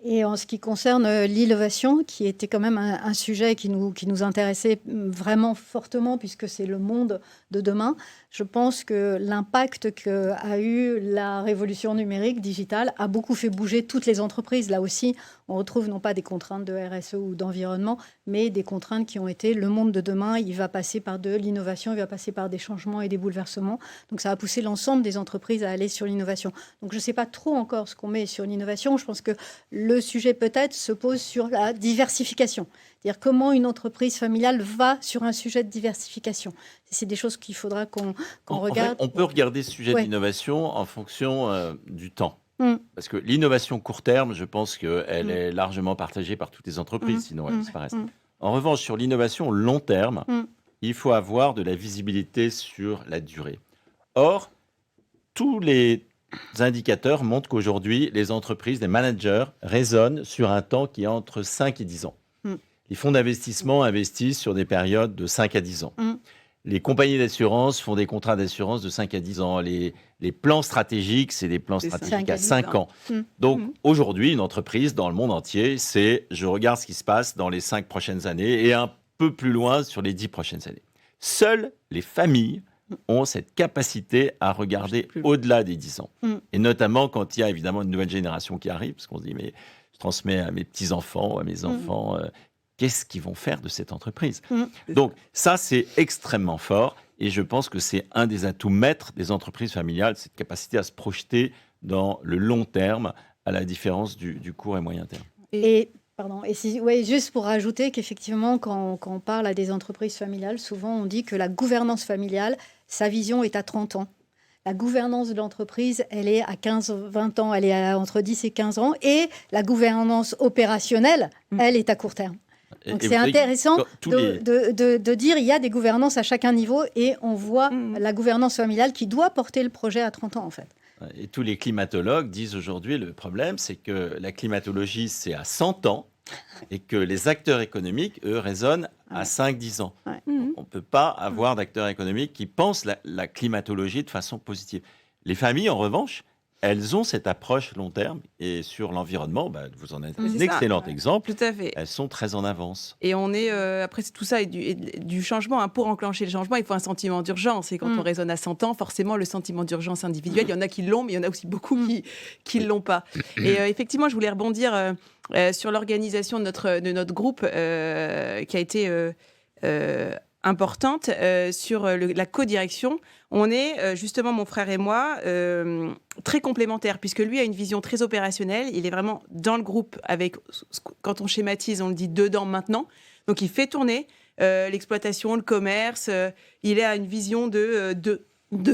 Et en ce qui concerne l'innovation, qui était quand même un sujet qui nous intéressait vraiment fortement, puisque c'est le monde de demain, je pense que l'impact qu'a eu la révolution numérique, digitale, a beaucoup fait bouger toutes les entreprises. Là aussi, on retrouve non pas des contraintes de RSE ou d'environnement, mais des contraintes qui ont été le monde de demain. Il va passer par de l'innovation, il va passer par des changements et des bouleversements. Donc ça a poussé l'ensemble des entreprises à aller sur l'innovation. Donc je ne sais pas trop encore ce qu'on met sur l'innovation. Je pense que le sujet peut-être se pose sur la diversification. C'est-à-dire comment une entreprise familiale va sur un sujet de diversification. C'est des choses qu'il faudra qu'on regarde. En fait, on peut regarder ce sujet d'innovation en fonction du temps. Parce que l'innovation court terme, je pense qu'elle est largement partagée par toutes les entreprises, sinon elles disparaissent. En revanche, sur l'innovation long terme, il faut avoir de la visibilité sur la durée. Or, tous les indicateurs montrent qu'aujourd'hui, les entreprises, les managers raisonnent sur un temps qui est entre 5 et 10 ans. Les fonds d'investissement investissent sur des périodes de 5 à 10 ans. Les compagnies d'assurance font des contrats d'assurance de 5 à 10 ans. Les plans stratégiques, c'est des plans stratégiques à 5 ans. Donc, aujourd'hui, une entreprise dans le monde entier, c'est je regarde ce qui se passe dans les 5 prochaines années et un peu plus loin sur les 10 prochaines années. Seules les familles ont cette capacité à regarder au-delà des 10 ans. Et notamment quand il y a évidemment une nouvelle génération qui arrive, parce qu'on se dit, mais je transmets à mes petits-enfants, à mes enfants, qu'est-ce qu'ils vont faire de cette entreprise ? Donc ça, c'est extrêmement fort et je pense que c'est un des atouts maîtres des entreprises familiales, cette capacité à se projeter dans le long terme, à la différence du court et moyen terme. Juste pour rajouter qu'effectivement, quand on parle à des entreprises familiales, souvent on dit que la gouvernance familiale, sa vision est à 30 ans. La gouvernance de l'entreprise, elle est à 15-20 ans, elle est entre 10 et 15 ans. Et la gouvernance opérationnelle, elle est à court terme. Donc c'est intéressant de dire qu'il y a des gouvernances à chacun niveau et on voit la gouvernance familiale qui doit porter le projet à 30 ans en fait. Et tous les climatologues disent aujourd'hui le problème, c'est que la climatologie, c'est à 100 ans et que les acteurs économiques, eux, raisonnent à 5-10 ans. On ne peut pas avoir d'acteurs économiques qui pensent la climatologie de façon positive. Les familles, en revanche, elles ont cette approche long terme et sur l'environnement, vous en êtes un excellent exemple. Tout à fait. Elles sont très en avance. Et on est, après tout ça, et du changement. Hein. Pour enclencher le changement, il faut un sentiment d'urgence. Et quand on raisonne à 100 ans, forcément, le sentiment d'urgence individuel, il y en a qui l'ont, mais il y en a aussi beaucoup qui ne l'ont pas. Et effectivement, je voulais rebondir sur l'organisation de notre groupe qui a été importante sur la co-direction. On est, justement, mon frère et moi, très complémentaires, puisque lui a une vision très opérationnelle. Il est vraiment dans le groupe avec, quand on schématise, on le dit dedans maintenant. Donc, il fait tourner l'exploitation, le commerce. Il a une vision de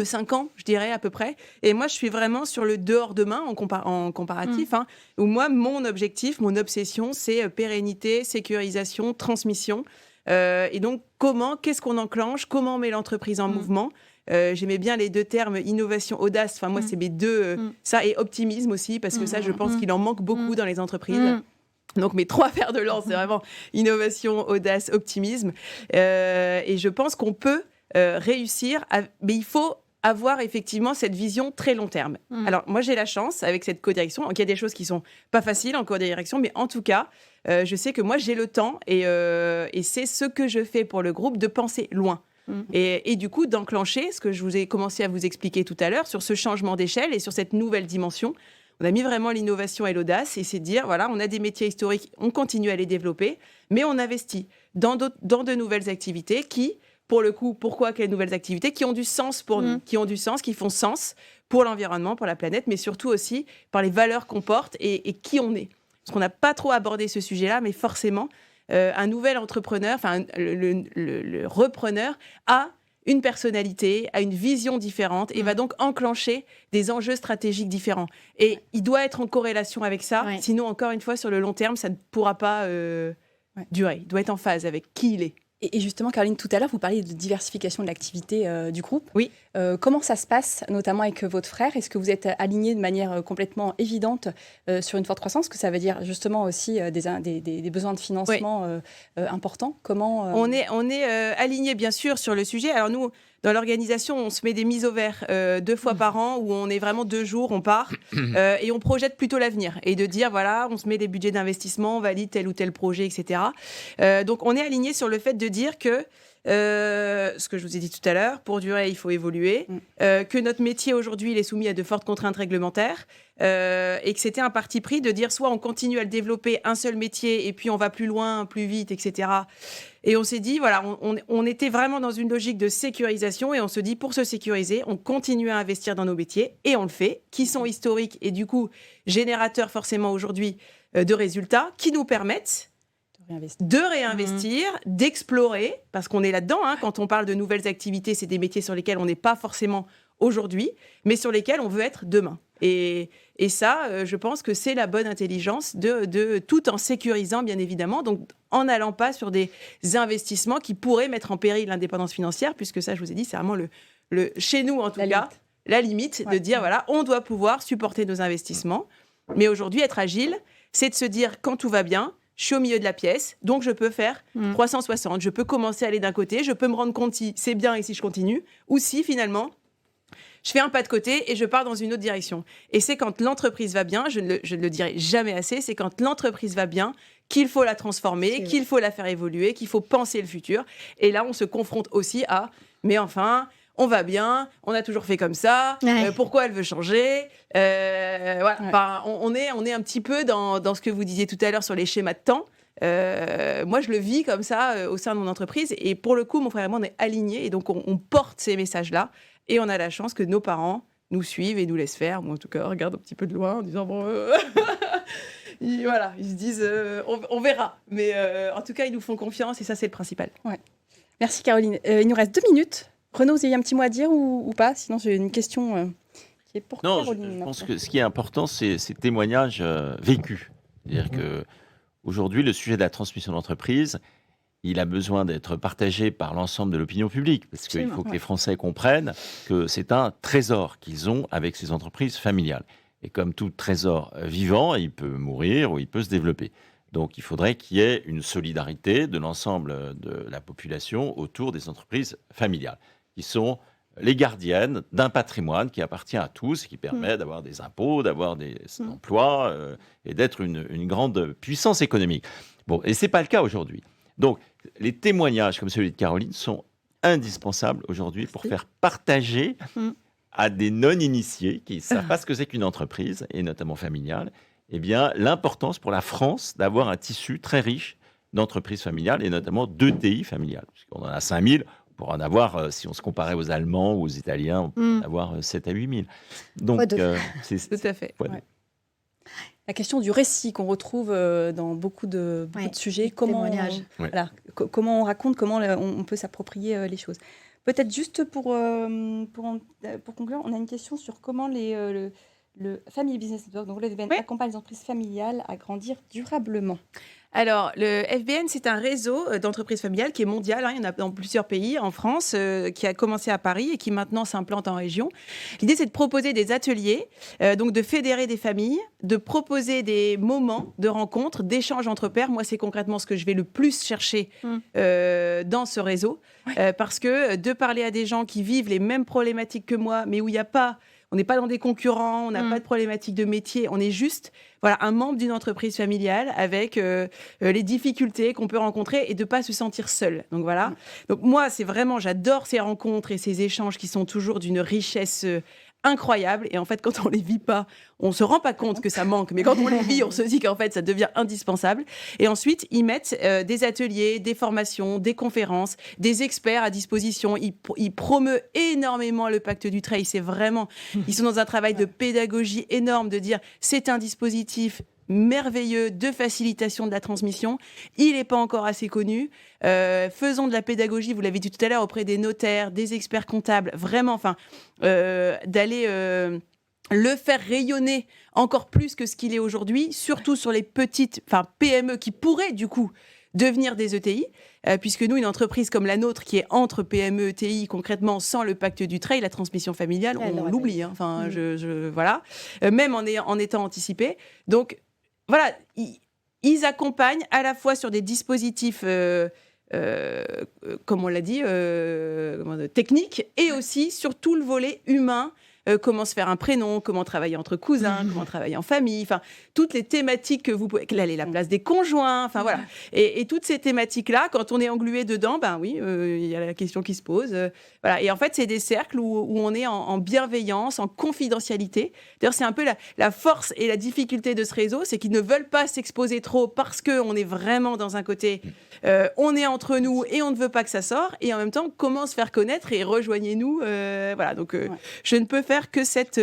5 ans, je dirais, à peu près. Et moi, je suis vraiment sur le dehors demain, en comparatif, où moi, mon objectif, mon obsession, c'est pérennité, sécurisation, transmission. Et donc, qu'est-ce qu'on enclenche, comment on met l'entreprise en mouvement. J'aimais bien les deux termes, innovation, audace. Enfin, moi, c'est mes deux... ça et optimisme aussi, parce que ça, je pense qu'il en manque beaucoup dans les entreprises. Donc, mes 3 fers de lance, c'est vraiment innovation, audace, optimisme. Et je pense qu'on peut réussir, mais il faut avoir effectivement cette vision très long terme. Alors, moi, j'ai la chance, avec cette co-direction, il y a des choses qui sont pas faciles en co-direction, mais en tout cas, je sais que moi, j'ai le temps, et c'est ce que je fais pour le groupe, de penser loin. Et du coup, d'enclencher ce que je vous ai commencé à vous expliquer tout à l'heure sur ce changement d'échelle et sur cette nouvelle dimension. On a mis vraiment l'innovation et l'audace, et c'est de dire, voilà, on a des métiers historiques, on continue à les développer, mais on investit dans de nouvelles activités qui, pour le coup, quelles nouvelles activités qui ont du sens pour nous, qui ont du sens, qui font sens pour l'environnement, pour la planète, mais surtout aussi par les valeurs qu'on porte et qui on est. Parce qu'on n'a pas trop abordé ce sujet-là, mais forcément, un nouvel entrepreneur, enfin le repreneur a une personnalité, a une vision différente et va donc enclencher des enjeux stratégiques différents. Et il doit être en corrélation avec ça, sinon, encore une fois, sur le long terme, ça ne pourra pas durer. Il doit être en phase avec qui il est. Et justement, Caroline, tout à l'heure, vous parliez de diversification de l'activité du groupe. Oui. Comment ça se passe, notamment avec votre frère ? Est-ce que vous êtes alignés de manière complètement évidente sur une forte croissance ? Que ça veut dire justement aussi des besoins de financement importants. Comment On est alignés, bien sûr, sur le sujet. Alors nous, dans l'organisation, on se met des mises au vert 2 fois par an, où on est vraiment 2 jours, on part, et on projette plutôt l'avenir. Et de dire, voilà, on se met des budgets d'investissement, on valide tel ou tel projet, etc. Donc on est alignés sur le fait de dire que, ce que je vous ai dit tout à l'heure, pour durer, il faut évoluer, que notre métier aujourd'hui, il est soumis à de fortes contraintes réglementaires, et que c'était un parti pris de dire soit on continue à le développer, un seul métier, et puis on va plus loin, plus vite, etc. Et on s'est dit, voilà, on était vraiment dans une logique de sécurisation, et on se dit, pour se sécuriser, on continue à investir dans nos métiers, et on le fait, qui sont historiques, et du coup, générateurs forcément aujourd'hui de résultats, qui nous permettent de réinvestir, d'explorer, parce qu'on est là-dedans, quand on parle de nouvelles activités, c'est des métiers sur lesquels on n'est pas forcément aujourd'hui, mais sur lesquels on veut être demain. Et ça, je pense que c'est la bonne intelligence de tout en sécurisant, bien évidemment, donc en n'allant pas sur des investissements qui pourraient mettre en péril l'indépendance financière, puisque ça, je vous ai dit, c'est vraiment chez nous, en tout cas, la limite de dire, voilà, on doit pouvoir supporter nos investissements. Mais aujourd'hui, être agile, c'est de se dire, quand tout va bien, je suis au milieu de la pièce, donc je peux faire 360. Je peux commencer à aller d'un côté, je peux me rendre compte si c'est bien et si je continue, ou si finalement, je fais un pas de côté et je pars dans une autre direction. Et c'est quand l'entreprise va bien, je ne le dirai jamais assez, c'est quand l'entreprise va bien qu'il faut la transformer, qu'il faut la faire évoluer, qu'il faut penser le futur. Et là, on se confronte aussi à, mais enfin, on va bien, on a toujours fait comme ça, pourquoi elle veut changer voilà. Enfin, on est un petit peu dans ce que vous disiez tout à l'heure sur les schémas de temps. Moi, je le vis comme ça au sein de mon entreprise. Et pour le coup, mon frère et moi, on est alignés. Et donc, on porte ces messages-là. Et on a la chance que nos parents nous suivent et nous laissent faire. Moi, en tout cas, regardent un petit peu de loin en disant, bon... voilà, ils se disent, on verra. Mais en tout cas, ils nous font confiance et ça, c'est le principal. Ouais. Merci, Caroline. Il nous reste 2 minutes. Renaud, vous avez un petit mot à dire ou pas ? Sinon, j'ai une question qui est pour Caroline. Je pense que ce qui est important, c'est ces témoignages vécus. C'est-à-dire qu'aujourd'hui, le sujet de la transmission d'entreprise, il a besoin d'être partagé par l'ensemble de l'opinion publique, parce qu'il faut que les Français comprennent que c'est un trésor qu'ils ont avec ces entreprises familiales. Et comme tout trésor vivant, il peut mourir ou il peut se développer. Donc il faudrait qu'il y ait une solidarité de l'ensemble de la population autour des entreprises familiales, qui sont les gardiennes d'un patrimoine qui appartient à tous, qui permet d'avoir des impôts, d'avoir des emplois et d'être une grande puissance économique. Bon, et ce n'est pas le cas aujourd'hui. Donc, les témoignages comme celui de Caroline sont indispensables aujourd'hui pour faire partager à des non-initiés qui ne savent pas ce que c'est qu'une entreprise, et notamment familiale, eh bien, l'importance pour la France d'avoir un tissu très riche d'entreprises familiales, et notamment d'ETI familiales. Puisqu'on en a 5000, pour en avoir, si on se comparait aux Allemands ou aux Italiens, on peut en avoir 7 à 8 000. Donc, c'est tout à fait. Ouais. La question du récit qu'on retrouve dans beaucoup de sujets, comment on raconte, comment on peut s'approprier les choses. Peut-être juste pour conclure, on a une question sur comment le Family Business Network, donc le FBN, accompagne les entreprises familiales à grandir durablement. Alors, le FBN, c'est un réseau d'entreprises familiales qui est mondial. Il y en a dans plusieurs pays, en France, qui a commencé à Paris et qui maintenant s'implante en région. L'idée, c'est de proposer des ateliers, donc de fédérer des familles, de proposer des moments de rencontres, d'échanges entre pairs. Moi, c'est concrètement ce que je vais le plus chercher dans ce réseau. Parce que de parler à des gens qui vivent les mêmes problématiques que moi, mais où il n'y a pas... On n'est pas dans des concurrents, on n'a pas de problématique de métier, on est juste un membre d'une entreprise familiale avec les difficultés qu'on peut rencontrer et de ne pas se sentir seul. Donc voilà. Donc moi, c'est vraiment, j'adore ces rencontres et ces échanges qui sont toujours d'une richesse incroyable. Et en fait, quand on les vit pas, on se rend pas compte que ça manque. Mais quand on les vit, on se dit qu'en fait, ça devient indispensable. Et ensuite, ils mettent des ateliers, des formations, des conférences, des experts à disposition. Ils promeuvent énormément le pacte du trail. C'est vraiment, ils sont dans un travail de pédagogie énorme, de dire c'est un dispositif merveilleux de facilitation de la transmission. Il n'est pas encore assez connu. Faisons de la pédagogie, vous l'avez dit tout à l'heure, auprès des notaires, des experts comptables, vraiment, d'aller le faire rayonner encore plus que ce qu'il est aujourd'hui, surtout sur les petites PME qui pourraient du coup devenir des ETI, puisque nous, une entreprise comme la nôtre qui est entre PME et ETI, concrètement, sans le pacte du trail, la transmission familiale, on l'oublie. Voilà. Même en étant anticipé. Donc, voilà, ils accompagnent à la fois sur des dispositifs, comme on l'a dit, techniques, et aussi sur tout le volet humain. Comment se faire un prénom, comment travailler entre cousins, comment travailler en famille, toutes les thématiques que vous pouvez... Quelle est la place des conjoints, voilà. Et toutes ces thématiques-là, quand on est englué dedans, il y a la question qui se pose. Voilà. Et en fait, c'est des cercles où on est en bienveillance, en confidentialité. D'ailleurs, c'est un peu la force et la difficulté de ce réseau, c'est qu'ils ne veulent pas s'exposer trop parce qu'on est vraiment dans un côté... on est entre nous et on ne veut pas que ça sorte. Et en même temps, comment se faire connaître et rejoignez-nous. Voilà. Donc, je ne peux faire que cet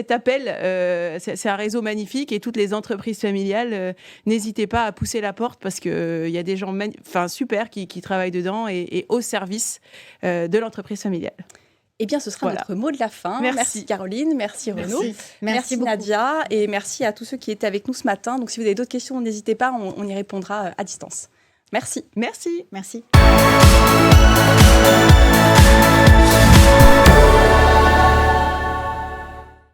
appel. C'est un réseau magnifique et toutes les entreprises familiales, n'hésitez pas à pousser la porte parce qu'il y a des gens super qui travaillent dedans et au service de l'entreprise familiale. Eh bien, ce sera notre mot de la fin. Merci Caroline, merci Renaud, merci Nadia et merci à tous ceux qui étaient avec nous ce matin. Donc, si vous avez d'autres questions, n'hésitez pas, on y répondra à distance. Merci. Merci.